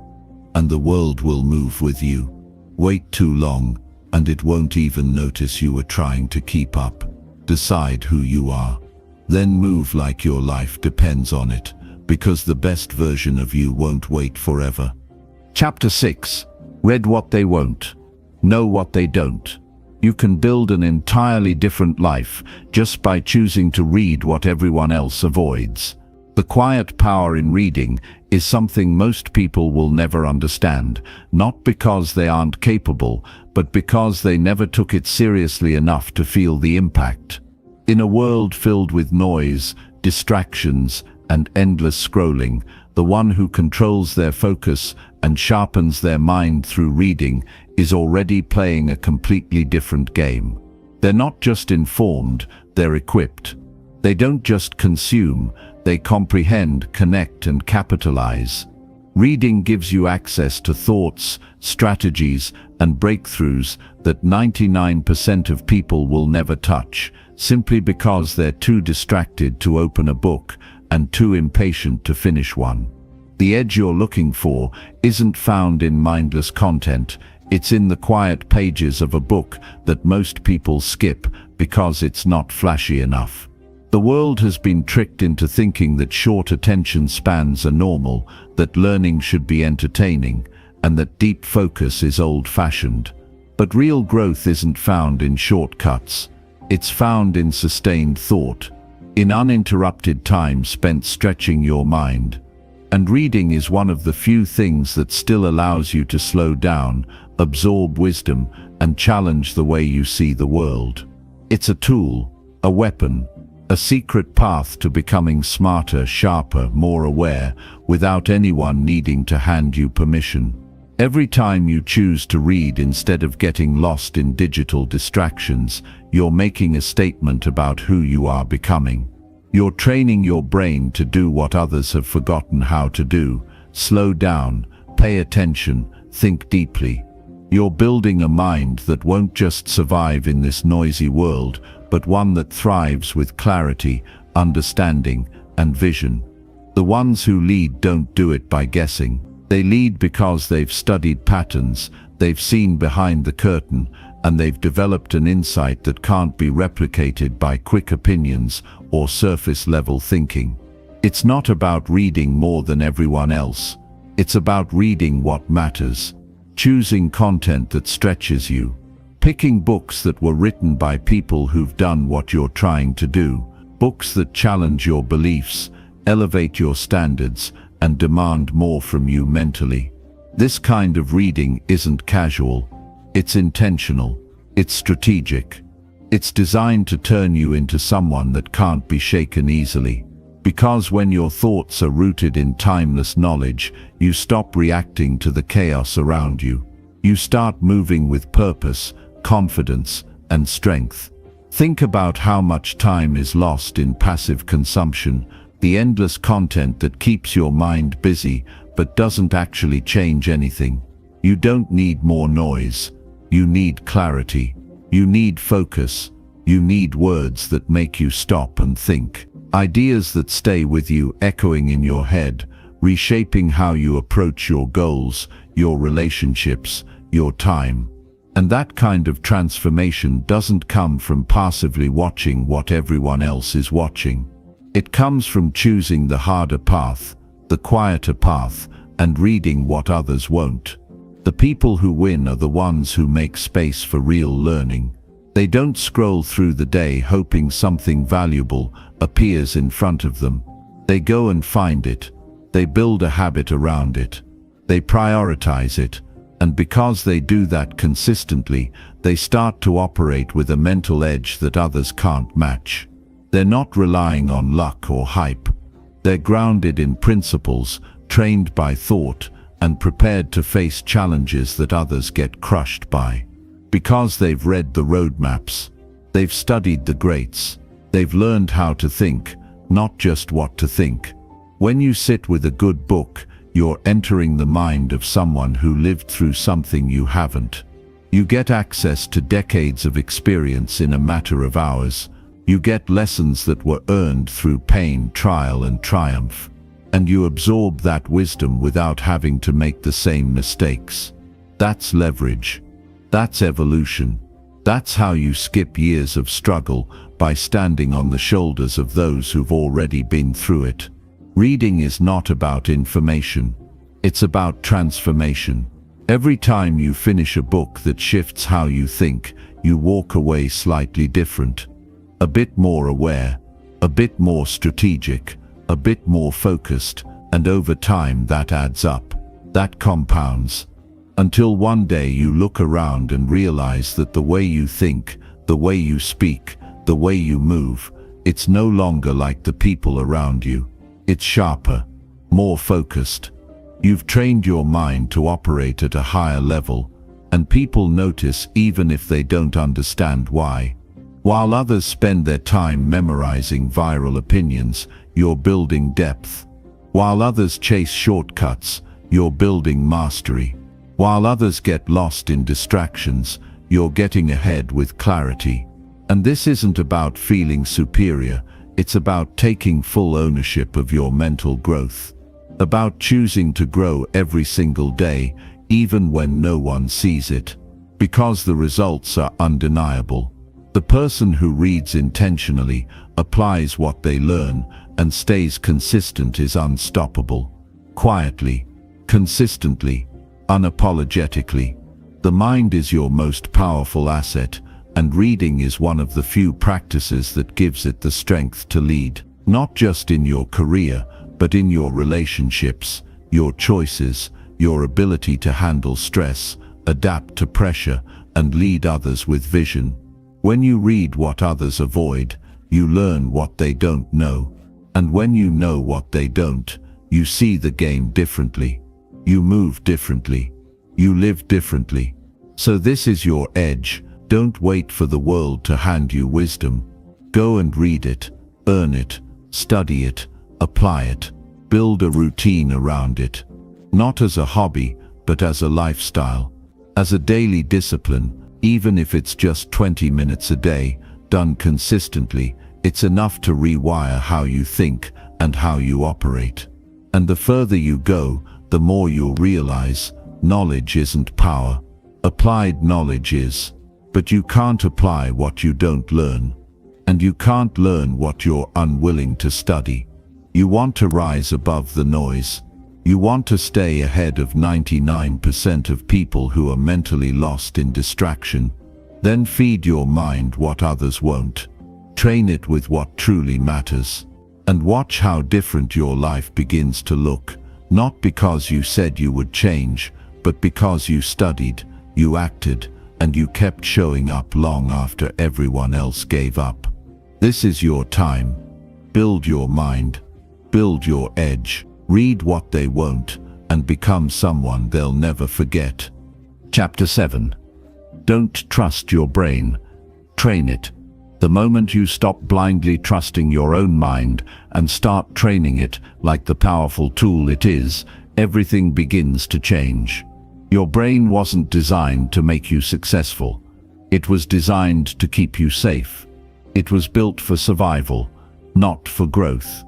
and the world will move with you. Wait too long, and it won't even notice you were trying to keep up. Decide who you are. Then move like your life depends on it, because the best version of you won't wait forever. Chapter 6. Read what they won't. Know what they don't. You can build an entirely different life just by choosing to read what everyone else avoids. The quiet power in reading is something most people will never understand, not because they aren't capable, but because they never took it seriously enough to feel the impact. In a world filled with noise, distractions, and endless scrolling, the one who controls their focus and sharpens their mind through reading is already playing a completely different game. They're not just informed, they're equipped. They don't just consume, they comprehend, connect, and capitalize. Reading gives you access to thoughts, strategies, and breakthroughs that 99% of people will never touch, simply because they're too distracted to open a book and too impatient to finish one. The edge you're looking for isn't found in mindless content, it's in the quiet pages of a book that most people skip because it's not flashy enough. The world has been tricked into thinking that short attention spans are normal, that learning should be entertaining, and that deep focus is old-fashioned. But real growth isn't found in shortcuts. It's found in sustained thought, in uninterrupted time spent stretching your mind. And reading is one of the few things that still allows you to slow down, absorb wisdom, and challenge the way you see the world. It's a tool, a weapon, a secret path to becoming smarter, sharper, more aware, without anyone needing to hand you permission. Every time you choose to read instead of getting lost in digital distractions, you're making a statement about who you are becoming. You're training your brain to do what others have forgotten how to do. Slow down, pay attention, think deeply. You're building a mind that won't just survive in this noisy world, but one that thrives with clarity, understanding, and vision. The ones who lead don't do it by guessing. They lead because they've studied patterns, they've seen behind the curtain, and they've developed an insight that can't be replicated by quick opinions or surface-level thinking. It's not about reading more than everyone else. It's about reading what matters, choosing content that stretches you, picking books that were written by people who've done what you're trying to do, books that challenge your beliefs, elevate your standards, and demand more from you mentally. This kind of reading isn't casual. It's intentional. It's strategic. It's designed to turn you into someone that can't be shaken easily. Because when your thoughts are rooted in timeless knowledge, you stop reacting to the chaos around you. You start moving with purpose, confidence, and strength. Think about how much time is lost in passive consumption, the endless content that keeps your mind busy but doesn't actually change anything. You don't need more noise. You need clarity. You need focus. You need words that make you stop and think. Ideas that stay with you, echoing in your head, reshaping how you approach your goals, your relationships, your time. And that kind of transformation doesn't come from passively watching what everyone else is watching. It comes from choosing the harder path, the quieter path, and reading what others won't. The people who win are the ones who make space for real learning. They don't scroll through the day hoping something valuable appears in front of them. They go and find it. They build a habit around it. They prioritize it. And because they do that consistently, they start to operate with a mental edge that others can't match. They're not relying on luck or hype. They're grounded in principles, trained by thought, and prepared to face challenges that others get crushed by. Because they've read the roadmaps, they've studied the greats, they've learned how to think, not just what to think. When you sit with a good book, you're entering the mind of someone who lived through something you haven't. You get access to decades of experience in a matter of hours. You get lessons that were earned through pain, trial, and triumph. And you absorb that wisdom without having to make the same mistakes. That's leverage. That's evolution. That's how you skip years of struggle, by standing on the shoulders of those who've already been through it. Reading is not about information. It's about transformation. Every time you finish a book that shifts how you think, you walk away slightly different. A bit more aware, a bit more strategic, a bit more focused, and over time that adds up. That compounds. Until one day you look around and realize that the way you think, the way you speak, the way you move, it's no longer like the people around you. It's sharper, more focused. You've trained your mind to operate at a higher level, and people notice even if they don't understand why. While others spend their time memorizing viral opinions, you're building depth. While others chase shortcuts, you're building mastery. While others get lost in distractions, you're getting ahead with clarity. And this isn't about feeling superior, it's about taking full ownership of your mental growth. About choosing to grow every single day, even when no one sees it. Because the results are undeniable. The person who reads intentionally, applies what they learn, and stays consistent is unstoppable. Quietly, consistently, unapologetically. The mind is your most powerful asset, and reading is one of the few practices that gives it the strength to lead. Not just in your career, but in your relationships, your choices, your ability to handle stress, adapt to pressure, and lead others with vision. When you read what others avoid, you learn what they don't know. And when you know what they don't, you see the game differently. You move differently. You live differently. So this is your edge. Don't wait for the world to hand you wisdom. Go and read it, earn it, study it, apply it. Build a routine around it. Not as a hobby, but as a lifestyle. As a daily discipline, even if it's just 20 minutes a day, done consistently, it's enough to rewire how you think and how you operate. And the further you go, the more you'll realize knowledge isn't power. Applied knowledge is. But you can't apply what you don't learn. And you can't learn what you're unwilling to study. You want to rise above the noise. You want to stay ahead of 99% of people who are mentally lost in distraction. Then feed your mind what others won't. Train it with what truly matters. And watch how different your life begins to look. Not because you said you would change, but because you studied, you acted, and you kept showing up long after everyone else gave up. This is your time. Build your mind. Build your edge. Read what they won't, and become someone they'll never forget. Chapter 7. Don't trust your brain. Train it. The moment you stop blindly trusting your own mind and start training it like the powerful tool it is, everything begins to change. Your brain wasn't designed to make you successful. It was designed to keep you safe. It was built for survival, not for growth.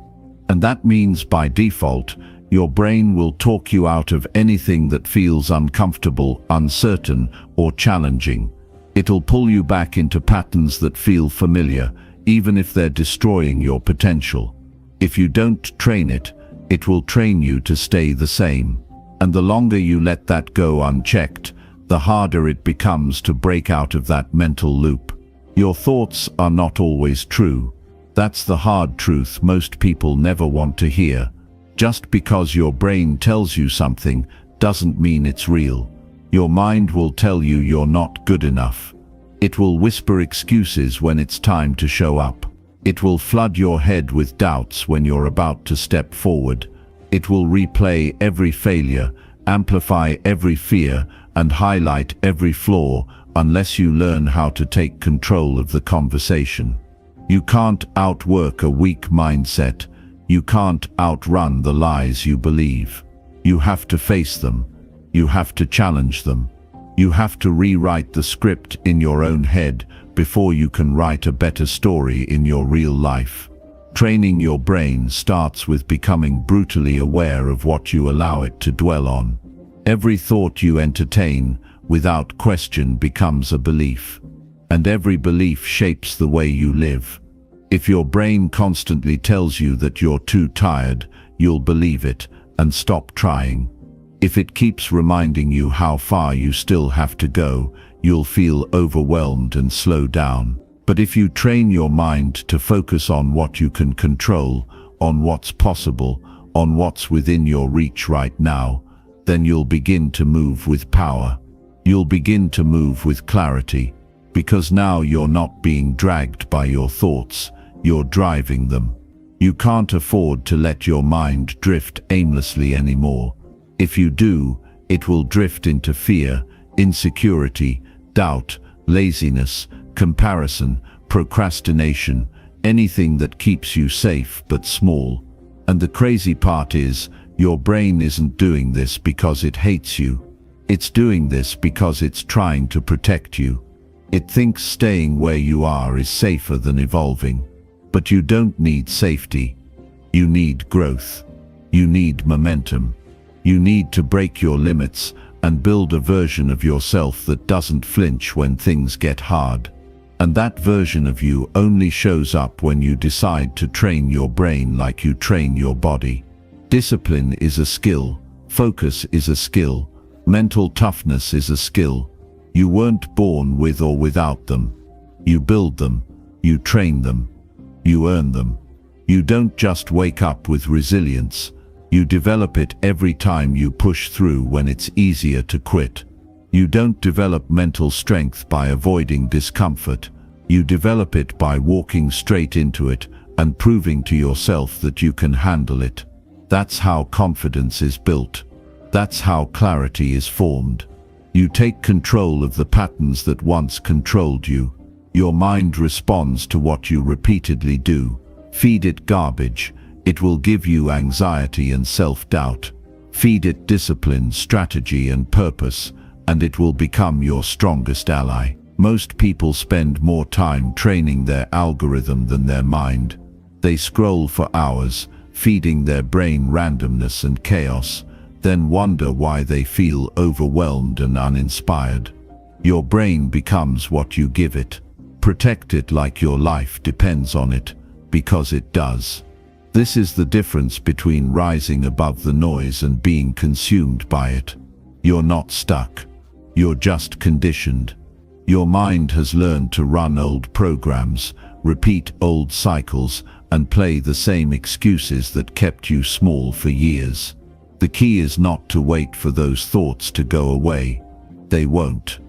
And that means by default, your brain will talk you out of anything that feels uncomfortable, uncertain, or challenging. It'll pull you back into patterns that feel familiar, even if they're destroying your potential. If you don't train it, it will train you to stay the same. And the longer you let that go unchecked, the harder it becomes to break out of that mental loop. Your thoughts are not always true. That's the hard truth most people never want to hear. Just because your brain tells you something doesn't mean it's real. Your mind will tell you you're not good enough. It will whisper excuses when it's time to show up. It will flood your head with doubts when you're about to step forward. It will replay every failure, amplify every fear, and highlight every flaw unless you learn how to take control of the conversation. You can't outwork a weak mindset. You can't outrun the lies you believe. You have to face them. You have to challenge them. You have to rewrite the script in your own head before you can write a better story in your real life. Training your brain starts with becoming brutally aware of what you allow it to dwell on. Every thought you entertain, without question, becomes a belief. And every belief shapes the way you live. If your brain constantly tells you that you're too tired, you'll believe it and stop trying. If it keeps reminding you how far you still have to go, you'll feel overwhelmed and slow down. But if you train your mind to focus on what you can control, on what's possible, on what's within your reach right now, then you'll begin to move with power. You'll begin to move with clarity. Because now you're not being dragged by your thoughts, you're driving them. You can't afford to let your mind drift aimlessly anymore. If you do, it will drift into fear, insecurity, doubt, laziness, comparison, procrastination, anything that keeps you safe but small. And the crazy part is, your brain isn't doing this because it hates you. It's doing this because it's trying to protect you. It thinks staying where you are is safer than evolving. But you don't need safety. You need growth. You need momentum. You need to break your limits and build a version of yourself that doesn't flinch when things get hard. And that version of you only shows up when you decide to train your brain like you train your body. Discipline is a skill. Focus is a skill. Mental toughness is a skill. You weren't born with or without them. You build them. You train them. You earn them. You don't just wake up with resilience. You develop it every time you push through when it's easier to quit. You don't develop mental strength by avoiding discomfort. You develop it by walking straight into it and proving to yourself that you can handle it. That's how confidence is built. That's how clarity is formed. You take control of the patterns that once controlled you. Your mind responds to what you repeatedly do. Feed it garbage, it will give you anxiety and self-doubt. Feed it discipline, strategy, and purpose, and it will become your strongest ally. Most people spend more time training their algorithm than their mind. They scroll for hours, feeding their brain randomness and chaos, then wonder why they feel overwhelmed and uninspired. Your brain becomes what you give it. Protect it like your life depends on it, because it does. This is the difference between rising above the noise and being consumed by it. You're not stuck. You're just conditioned. Your mind has learned to run old programs, repeat old cycles, and play the same excuses that kept you small for years. The key is not to wait for those thoughts to go away. They won't.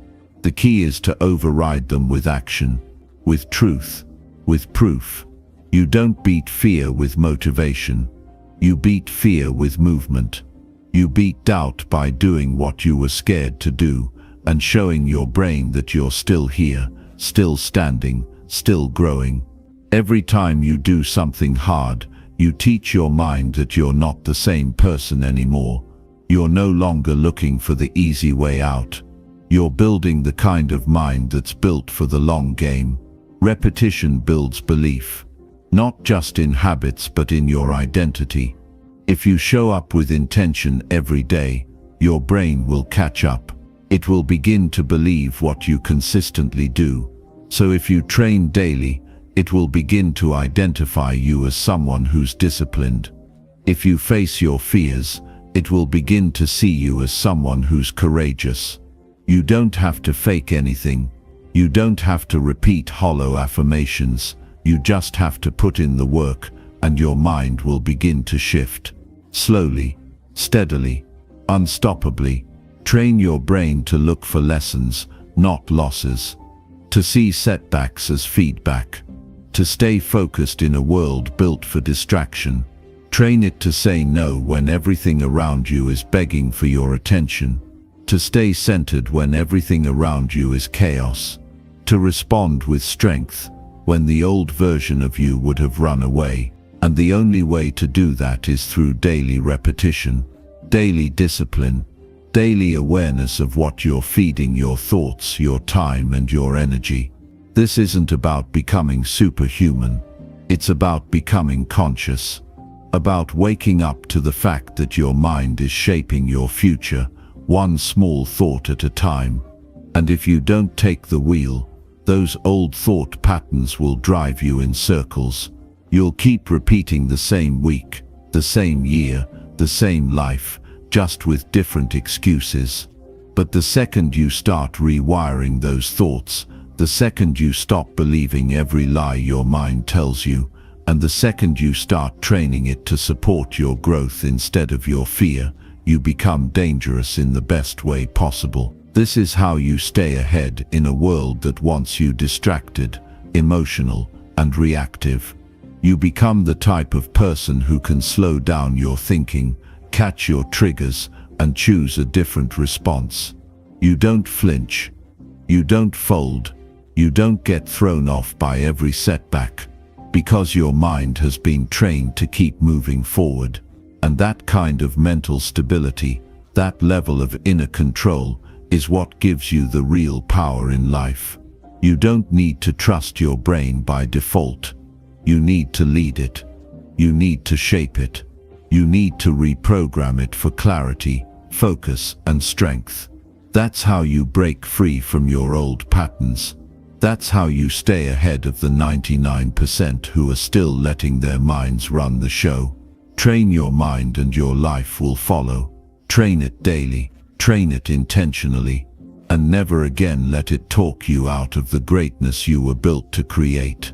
The key is to override them with action, with truth, with proof. You don't beat fear with motivation. You beat fear with movement. You beat doubt by doing what you were scared to do, and showing your brain that you're still here, still standing, still growing. Every time you do something hard, you teach your mind that you're not the same person anymore. You're no longer looking for the easy way out. You're building the kind of mind that's built for the long game. Repetition builds belief, not just in habits but in your identity. If you show up with intention every day, your brain will catch up. It will begin to believe what you consistently do. So if you train daily, it will begin to identify you as someone who's disciplined. If you face your fears, it will begin to see you as someone who's courageous. You don't have to fake anything. You don't have to repeat hollow affirmations. You just have to put in the work, and your mind will begin to shift. Slowly, steadily, unstoppably. Train your brain to look for lessons, not losses. To see setbacks as feedback. To stay focused in a world built for distraction. Train it to say no when everything around you is begging for your attention. To stay centered when everything around you is chaos. To respond with strength when the old version of you would have run away. And the only way to do that is through daily repetition, daily discipline, daily awareness of what you're feeding your thoughts, your time, and your energy. This isn't about becoming superhuman. It's about becoming conscious. About waking up to the fact that your mind is shaping your future, one small thought at a time. And if you don't take the wheel, those old thought patterns will drive you in circles. You'll keep repeating the same week, the same year, the same life, just with different excuses. But the second you start rewiring those thoughts, the second you stop believing every lie your mind tells you, and the second you start training it to support your growth instead of your fear, you become dangerous in the best way possible. This is how you stay ahead in a world that wants you distracted, emotional, and reactive. You become the type of person who can slow down your thinking, catch your triggers, and choose a different response. You don't flinch. You don't fold. You don't get thrown off by every setback, because your mind has been trained to keep moving forward. And that kind of mental stability, that level of inner control, is what gives you the real power in life. You don't need to trust your brain by default. You need to lead it. You need to shape it. You need to reprogram it for clarity, focus, and strength. That's how you break free from your old patterns. That's how you stay ahead of the 99% who are still letting their minds run the show. Train your mind and your life will follow. Train it daily, train it intentionally, and never again let it talk you out of the greatness you were built to create.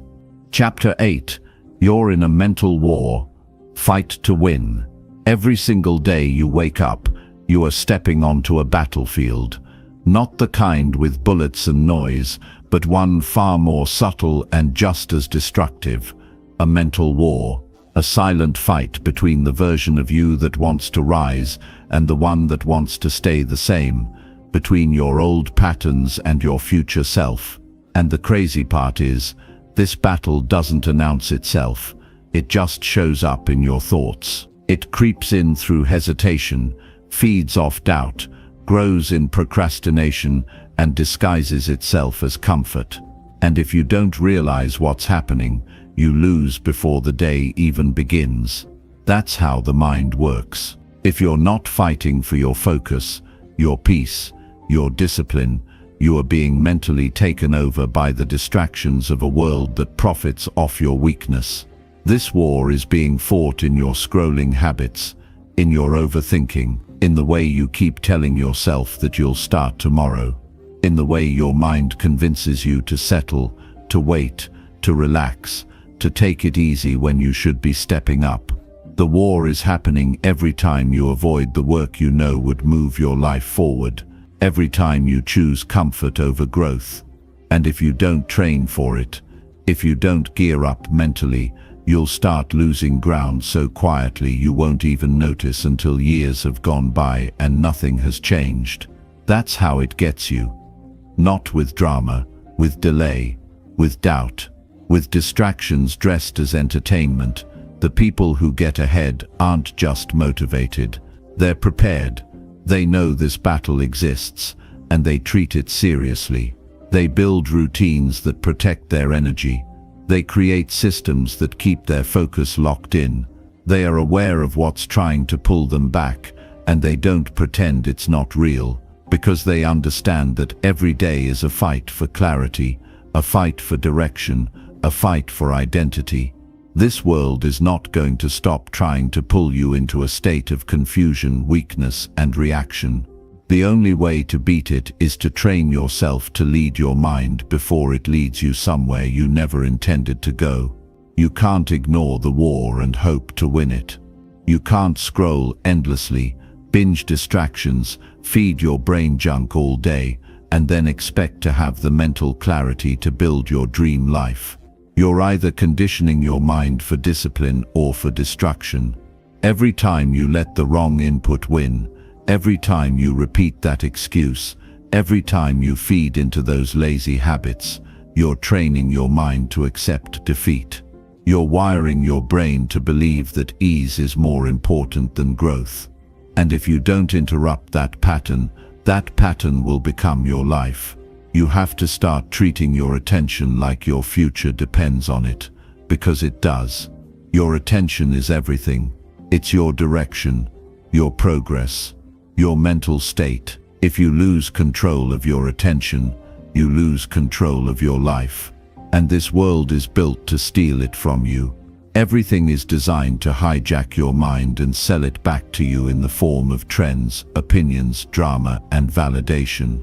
Chapter 8. You're in a mental war. Fight to win. Every single day you wake up, you are stepping onto a battlefield. Not the kind with bullets and noise, but one far more subtle and just as destructive. A mental war. A silent fight between the version of you that wants to rise and the one that wants to stay the same. between your old patterns and your future self. And the crazy part is, this battle doesn't announce itself. It just shows up in your thoughts. It creeps in through hesitation, feeds off doubt, grows in procrastination, and disguises itself as comfort. And if you don't realize what's happening, you lose before the day even begins. That's how the mind works. If you're not fighting for your focus, your peace, your discipline, you are being mentally taken over by the distractions of a world that profits off your weakness. This war is being fought in your scrolling habits, in your overthinking, in the way you keep telling yourself that you'll start tomorrow, in the way your mind convinces you to settle, to wait, to relax, to take it easy when you should be stepping up. The war is happening every time you avoid the work you know would move your life forward, every time you choose comfort over growth. And if you don't train for it, if you don't gear up mentally, you'll start losing ground so quietly you won't even notice until years have gone by and nothing has changed. That's how it gets you. Not with drama, with delay, with doubt, with distractions dressed as entertainment. The people who get ahead aren't just motivated, they're prepared. They know this battle exists, and they treat it seriously. They build routines that protect their energy. They create systems that keep their focus locked in. They are aware of what's trying to pull them back, and they don't pretend it's not real, because they understand that every day is a fight for clarity, a fight for direction, a fight for identity. This world is not going to stop trying to pull you into a state of confusion, weakness, and reaction. The only way to beat it is to train yourself to lead your mind before it leads you somewhere you never intended to go. You can't ignore the war and hope to win it. You can't scroll endlessly, binge distractions, feed your brain junk all day, and then expect to have the mental clarity to build your dream life. You're either conditioning your mind for discipline or for destruction. Every time you let the wrong input win, every time you repeat that excuse, every time you feed into those lazy habits, you're training your mind to accept defeat. You're wiring your brain to believe that ease is more important than growth. And if you don't interrupt that pattern will become your life. You have to start treating your attention like your future depends on it, because it does. Your attention is everything. It's your direction, your progress, your mental state. If you lose control of your attention, you lose control of your life. And this world is built to steal it from you. Everything is designed to hijack your mind and sell it back to you in the form of trends, opinions, drama, and validation.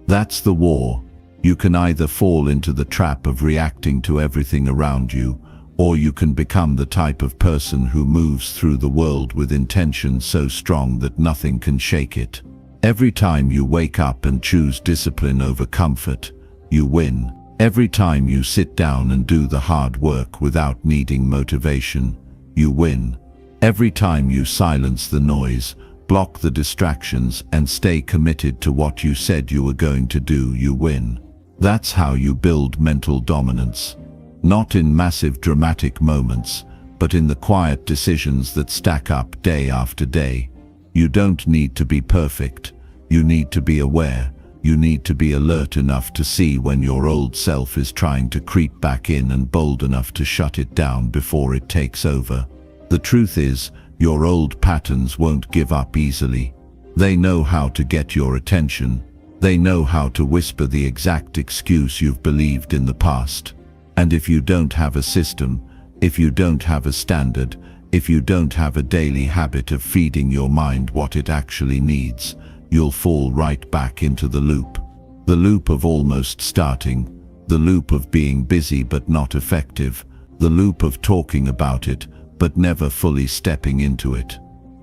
That's the war. You can either fall into the trap of reacting to everything around you, or you can become the type of person who moves through the world with intention so strong that nothing can shake it. Every time you wake up and choose discipline over comfort, you win. Every time you sit down and do the hard work without needing motivation, you win. Every time you silence the noise, block the distractions, and stay committed to what you said you were going to do, you win. That's how you build mental dominance. Not in massive dramatic moments, but in the quiet decisions that stack up day after day. You don't need to be perfect. You need to be aware. You need to be alert enough to see when your old self is trying to creep back in and bold enough to shut it down before it takes over. The truth is, your old patterns won't give up easily. They know how to get your attention. They know how to whisper the exact excuse you've believed in the past. And if you don't have a system, if you don't have a standard, if you don't have a daily habit of feeding your mind what it actually needs, you'll fall right back into the loop. The loop of almost starting, the loop of being busy but not effective, the loop of talking about it but never fully stepping into it.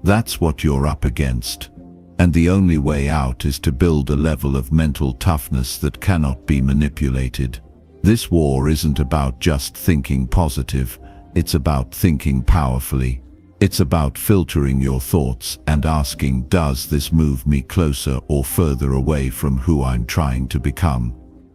That's what you're up against. And the only way out is to build a level of mental toughness that cannot be manipulated. This war isn't about just thinking positive, it's about thinking powerfully. It's about filtering your thoughts and asking, does this move me closer or further away from who I'm trying to become?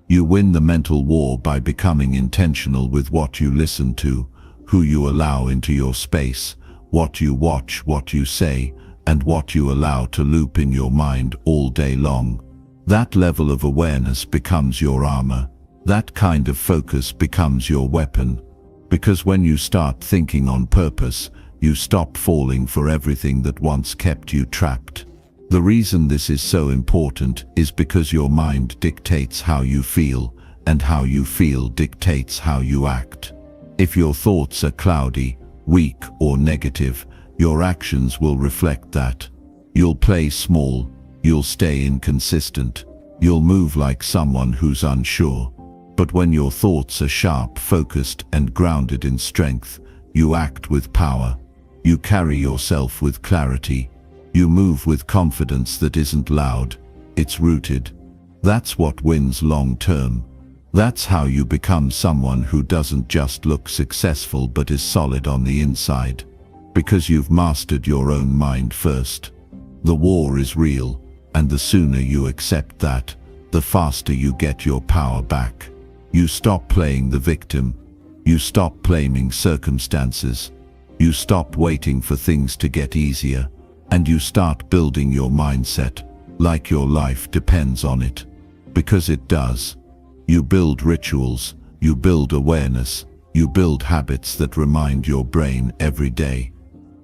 You win the mental war by becoming intentional with what you listen to, who you allow into your space, what you watch, what you say, and what you allow to loop in your mind all day long. That level of awareness becomes your armor. That kind of focus becomes your weapon. Because when you start thinking on purpose, you stop falling for everything that once kept you trapped. The reason this is so important is because your mind dictates how you feel, and how you feel dictates how you act. If your thoughts are cloudy, weak, or negative, your actions will reflect that. You'll play small, you'll stay inconsistent, you'll move like someone who's unsure. But when your thoughts are sharp, focused, and grounded in strength, you act with power. You carry yourself with clarity. You move with confidence that isn't loud, it's rooted. That's what wins long term. That's how you become someone who doesn't just look successful but is solid on the inside. Because you've mastered your own mind first. The war is real, and the sooner you accept that, the faster you get your power back. You stop playing the victim. You stop blaming circumstances. You stop waiting for things to get easier, and you start building your mindset like your life depends on it. Because it does. You build rituals, you build awareness, you build habits that remind your brain every day,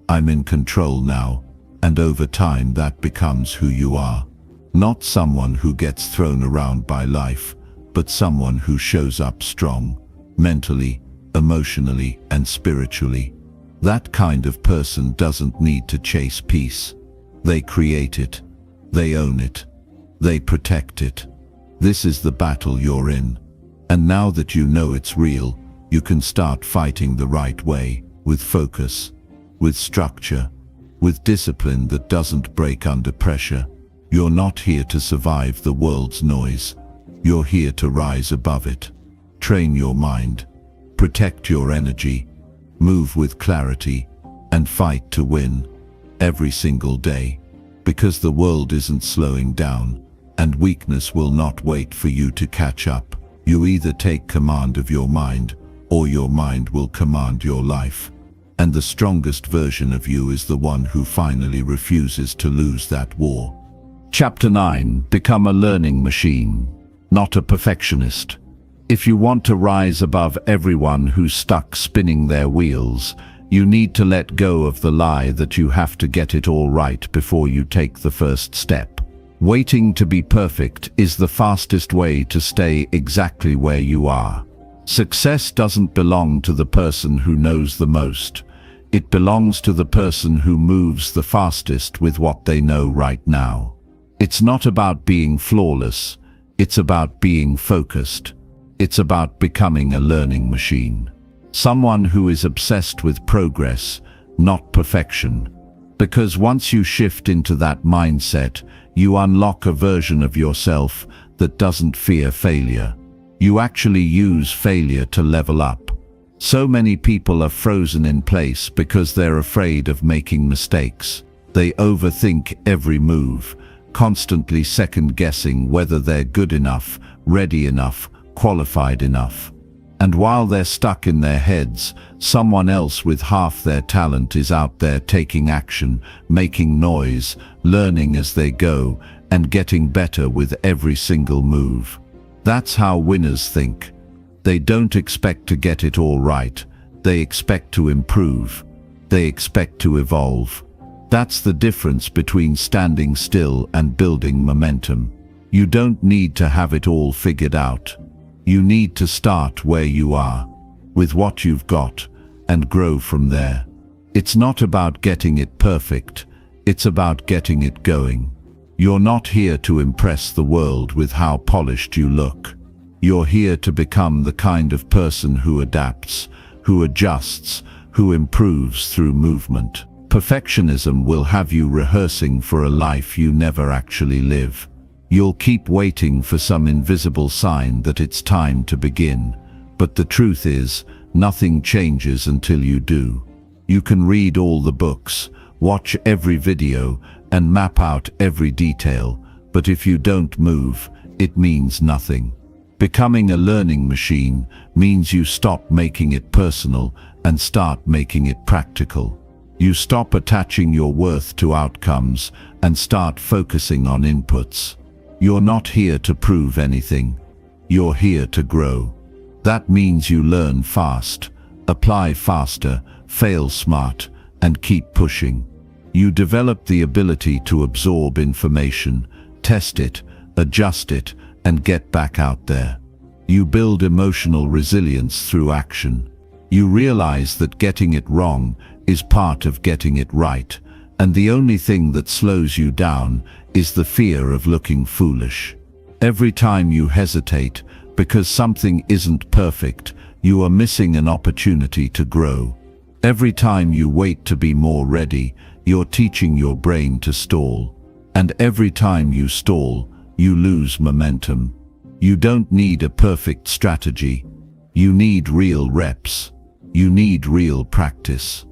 I'm in control now, and over time that becomes who you are. Not someone who gets thrown around by life, but someone who shows up strong, mentally, emotionally, and spiritually. That kind of person doesn't need to chase peace. They create it. They own it. They protect it. This is the battle you're in. And now that you know it's real, you can start fighting the right way, with focus, with structure, with discipline that doesn't break under pressure. You're not here to survive the world's noise. You're here to rise above it. Train your mind. Protect your energy. Move with clarity, and fight to win, every single day. Because the world isn't slowing down, and weakness will not wait for you to catch up. You either take command of your mind, or your mind will command your life. And the strongest version of you is the one who finally refuses to lose that war. Chapter 9. Become a learning machine, not a perfectionist. If you want to rise above everyone who's stuck spinning their wheels, you need to let go of the lie that you have to get it all right before you take the first step. Waiting to be perfect is the fastest way to stay exactly where you are. Success doesn't belong to the person who knows the most. It belongs to the person who moves the fastest with what they know right now. It's not about being flawless. It's about being focused. It's about becoming a learning machine. Someone who is obsessed with progress, not perfection. Because once you shift into that mindset, you unlock a version of yourself that doesn't fear failure. You actually use failure to level up. So many people are frozen in place because they're afraid of making mistakes. They overthink every move, constantly second-guessing whether they're good enough, ready enough, qualified enough. And while they're stuck in their heads, someone else with half their talent is out there taking action, making noise, learning as they go, and getting better with every single move. That's how winners think. They don't expect to get it all right. They expect to improve. They expect to evolve. That's the difference between standing still and building momentum. You don't need to have it all figured out. You need to start where you are, with what you've got, and grow from there. It's not about getting it perfect. It's about getting it going. You're not here to impress the world with how polished you look. You're here to become the kind of person who adapts, who adjusts, who improves through movement. Perfectionism will have you rehearsing for a life you never actually live. You'll keep waiting for some invisible sign that it's time to begin. But the truth is, nothing changes until you do. You can read all the books, watch every video, and map out every detail, but if you don't move, it means nothing. Becoming a learning machine means you stop making it personal and start making it practical. You stop attaching your worth to outcomes and start focusing on inputs. You're not here to prove anything. You're here to grow. That means you learn fast, apply faster, fail smart, and keep pushing. You develop the ability to absorb information, test it, adjust it, and get back out there. You build emotional resilience through action. You realize that getting it wrong is part of getting it right, and the only thing that slows you down is the fear of looking foolish. Every time you hesitate because something isn't perfect, you are missing an opportunity to grow. Every time you wait to be more ready, you're teaching your brain to stall. And every time you stall, you lose momentum. You don't need a perfect strategy. You need real reps. You need real practice.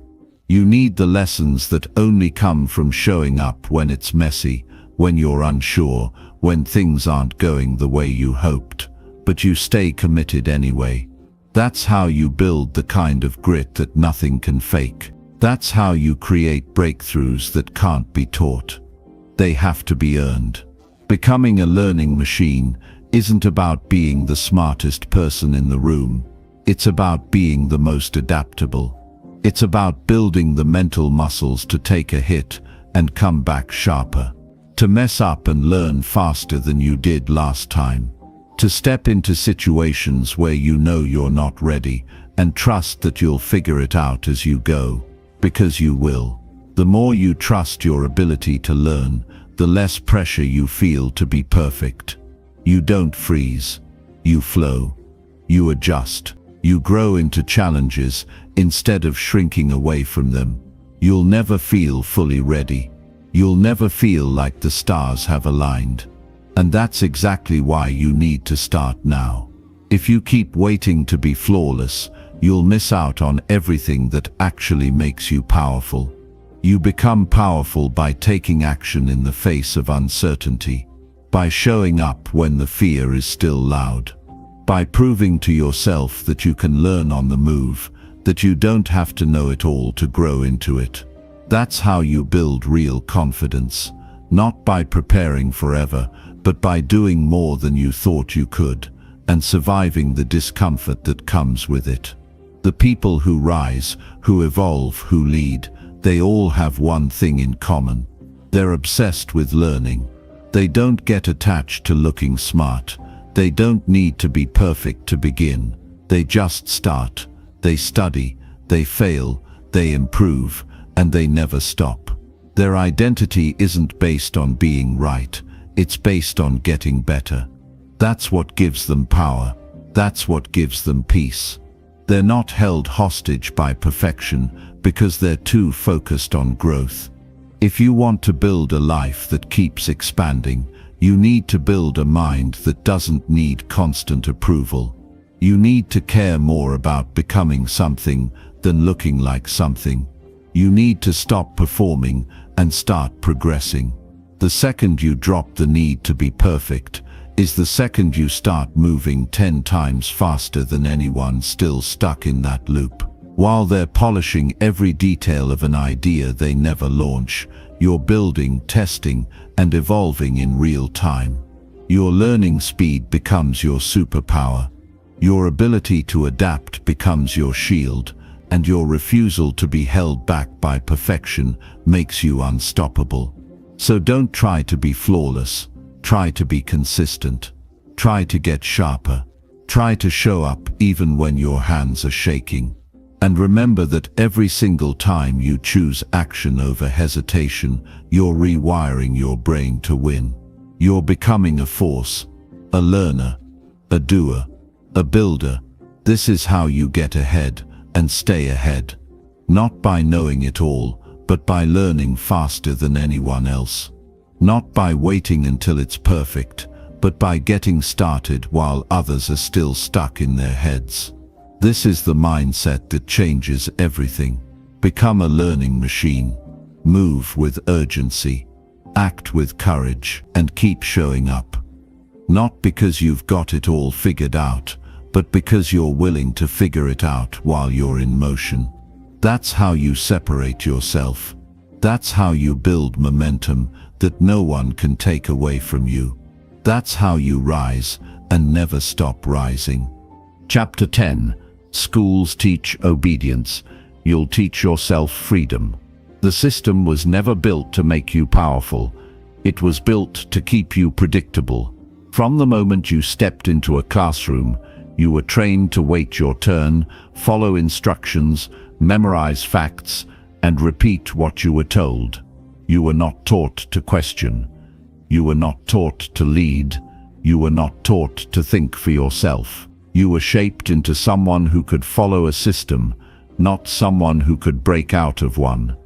You need the lessons that only come from showing up when it's messy, when you're unsure, when things aren't going the way you hoped, but you stay committed anyway. That's how you build the kind of grit that nothing can fake. That's how you create breakthroughs that can't be taught. They have to be earned. Becoming a learning machine isn't about being the smartest person in the room. It's about being the most adaptable. It's about building the mental muscles to take a hit and come back sharper. To mess up and learn faster than you did last time. To step into situations where you know you're not ready and trust that you'll figure it out as you go. Because you will. The more you trust your ability to learn, the less pressure you feel to be perfect. You don't freeze. You flow. You adjust. You grow into challenges instead of shrinking away from them. You'll never feel fully ready. You'll never feel like the stars have aligned. And that's exactly why you need to start now. If you keep waiting to be flawless, you'll miss out on everything that actually makes you powerful. You become powerful by taking action in the face of uncertainty, by showing up when the fear is still loud, by proving to yourself that you can learn on the move, that you don't have to know it all to grow into it. That's how you build real confidence, not by preparing forever, but by doing more than you thought you could, and surviving the discomfort that comes with it. The people who rise, who evolve, who lead, they all have one thing in common. They're obsessed with learning. They don't get attached to looking smart. They don't need to be perfect to begin. They just start. They study. They fail. They improve. And they never stop. Their identity isn't based on being right. It's based on getting better. That's what gives them power. That's what gives them peace. They're not held hostage by perfection because they're too focused on growth. If you want to build a life that keeps expanding, you need to build a mind that doesn't need constant approval. You need to care more about becoming something than looking like something. You need to stop performing and start progressing. The second you drop the need to be perfect is the second you start moving 10 times faster than anyone still stuck in that loop. While they're polishing every detail of an idea they never launch, you're building, testing, and evolving in real time. Your learning speed becomes your superpower. Your ability to adapt becomes your shield, and your refusal to be held back by perfection makes you unstoppable. So don't try to be flawless. Try to be consistent. Try to get sharper. Try to show up even when your hands are shaking. And remember that every single time you choose action over hesitation, you're rewiring your brain to win. You're becoming a force, a learner, a doer, a builder. This is how you get ahead and stay ahead. Not by knowing it all, but by learning faster than anyone else. Not by waiting until it's perfect, but by getting started while others are still stuck in their heads. This is the mindset that changes everything. Become a learning machine. Move with urgency. Act with courage and keep showing up. Not because you've got it all figured out, but because you're willing to figure it out while you're in motion. That's how you separate yourself. That's how you build momentum that no one can take away from you. That's how you rise and never stop rising. Chapter 10. Schools teach obedience. You'll teach yourself freedom. The system was never built to make you powerful. It was built to keep you predictable. From the moment you stepped into a classroom, you were trained to wait your turn, follow instructions, memorize facts, and repeat what you were told. You were not taught to question. You were not taught to lead. You were not taught to think for yourself. You were shaped into someone who could follow a system, not someone who could break out of one.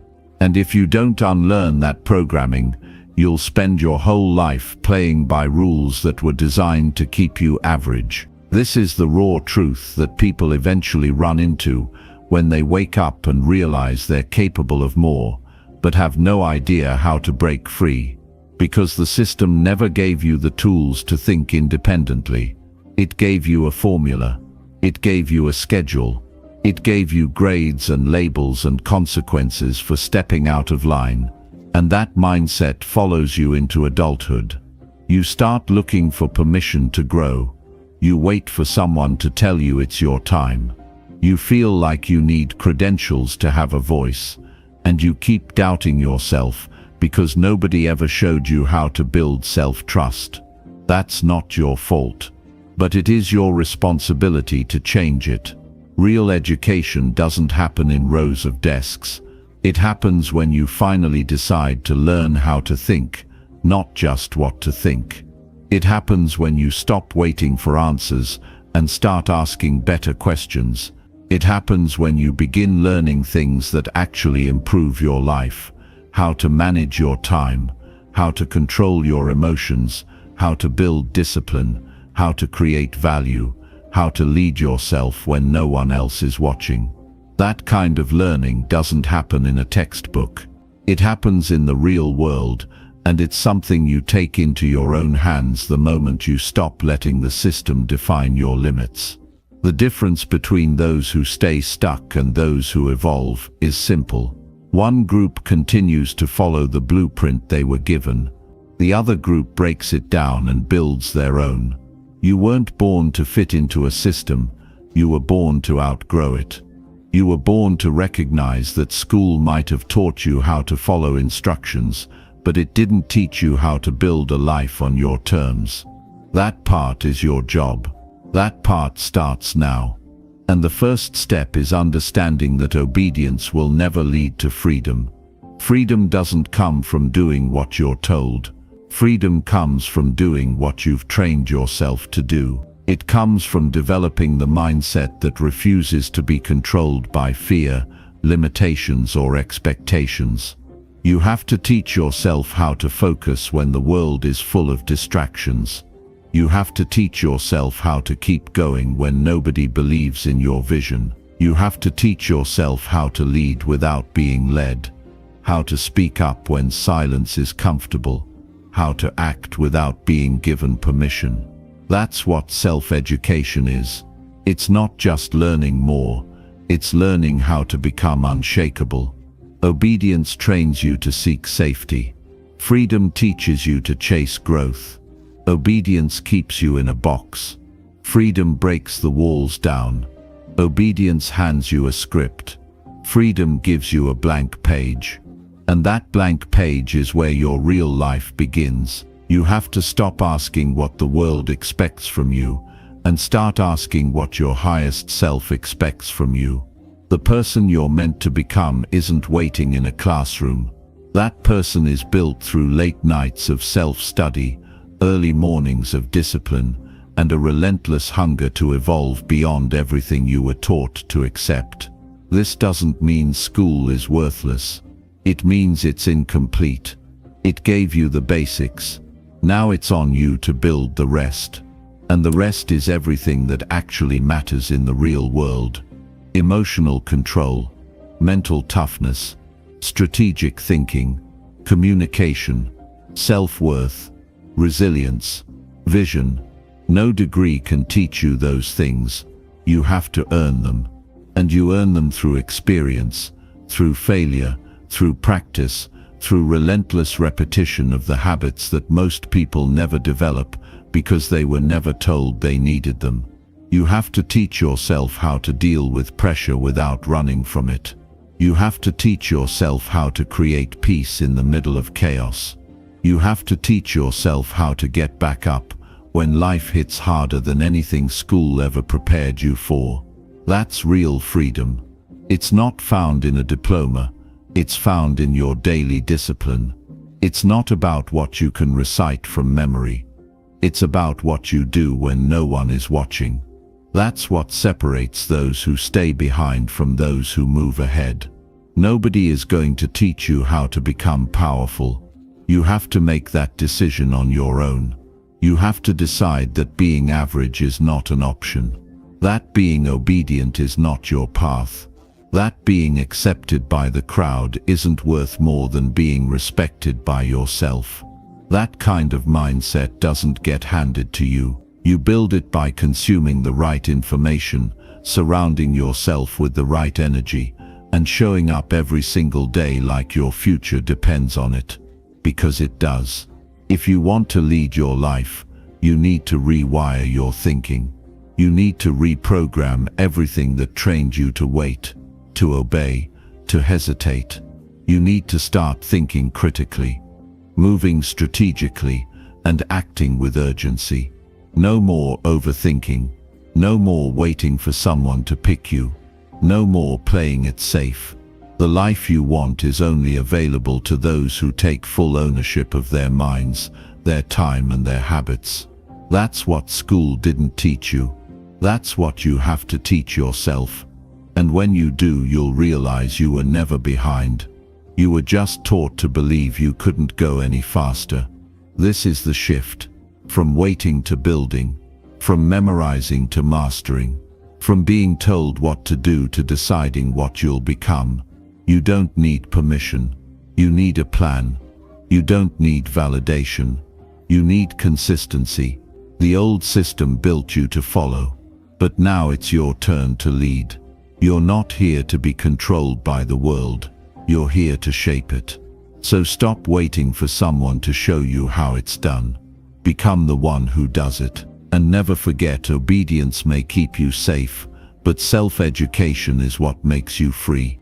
And if you don't unlearn that programming, you'll spend your whole life playing by rules that were designed to keep you average. This is the raw truth that people eventually run into when they wake up and realize they're capable of more, but have no idea how to break free. Because the system never gave you the tools to think independently. It gave you a formula. It gave you a schedule. It gave you grades and labels and consequences for stepping out of line. And that mindset follows you into adulthood. You start looking for permission to grow. You wait for someone to tell you it's your time. You feel like you need credentials to have a voice. And you keep doubting yourself because nobody ever showed you how to build self-trust. That's not your fault. But it is your responsibility to change it. Real education doesn't happen in rows of desks. It happens when you finally decide to learn how to think, not just what to think. It happens when you stop waiting for answers and start asking better questions. It happens when you begin learning things that actually improve your life. How to manage your time, how to control your emotions, how to build discipline, how to create value, how to lead yourself when no one else is watching. That kind of learning doesn't happen in a textbook. It happens in the real world, and it's something you take into your own hands the moment you stop letting the system define your limits. The difference between those who stay stuck and those who evolve is simple. One group continues to follow the blueprint they were given. The other group breaks it down and builds their own. You weren't born to fit into a system. You were born to outgrow it. You were born to recognize that school might have taught you how to follow instructions, but it didn't teach you how to build a life on your terms. That part is your job. That part starts now. And the first step is understanding that obedience will never lead to freedom. Freedom doesn't come from doing what you're told. Freedom comes from doing what you've trained yourself to do. It comes from developing the mindset that refuses to be controlled by fear, limitations, or expectations. You have to teach yourself how to focus when the world is full of distractions. You have to teach yourself how to keep going when nobody believes in your vision. You have to teach yourself how to lead without being led, how to speak up when silence is comfortable, how to act without being given permission. That's what self-education is. It's not just learning more, it's learning how to become unshakable. Obedience trains you to seek safety. Freedom teaches you to chase growth. Obedience keeps you in a box. Freedom breaks the walls down. Obedience hands you a script. Freedom gives you a blank page. And that blank page is where your real life begins. You have to stop asking what the world expects from you and start asking what your highest self expects from you. The person you're meant to become isn't waiting in a classroom. That person is built through late nights of self-study, early mornings of discipline, and a relentless hunger to evolve beyond everything you were taught to accept. This doesn't mean school is worthless. It means it's incomplete. It gave you the basics. Now it's on you to build the rest. And the rest is everything that actually matters in the real world. Emotional control. mental toughness, strategic thinking, communication, self-worth, resilience, vision. No degree can teach you those things. You have to earn them. And you earn them through experience, through failure, through practice, through relentless repetition of the habits that most people never develop because they were never told they needed them. You have to teach yourself how to deal with pressure without running from it. You have to teach yourself how to create peace in the middle of chaos. You have to teach yourself how to get back up when life hits harder than anything school ever prepared you for. That's real freedom. It's not found in a diploma. It's found in your daily discipline. It's not about what you can recite from memory. It's about what you do when no one is watching. That's what separates those who stay behind from those who move ahead. Nobody is going to teach you how to become powerful. You have to make that decision on your own. You have to decide that being average is not an option. That being obedient is not your path. That being accepted by the crowd isn't worth more than being respected by yourself. That kind of mindset doesn't get handed to you. You build it by consuming the right information, surrounding yourself with the right energy, and showing up every single day like your future depends on it. Because it does. If you want to lead your life, you need to rewire your thinking. You need to reprogram everything that trained you to wait, to obey, to hesitate. You need to start thinking critically, moving strategically, and acting with urgency. No more overthinking. No more waiting for someone to pick you. No more playing it safe. The life you want is only available to those who take full ownership of their minds, their time and their habits. That's what school didn't teach you. That's what you have to teach yourself. And when you do, you'll realize you were never behind. You were just taught to believe you couldn't go any faster. This is the shift. From waiting to building. From memorizing to mastering. From being told what to do to deciding what you'll become. You don't need permission. You need a plan. You don't need validation. You need consistency. The old system built you to follow. But now it's your turn to lead. You're not here to be controlled by the world. You're here to shape it. So stop waiting for someone to show you how it's done. Become the one who does it. And never forget, obedience may keep you safe, but self-education is what makes you free.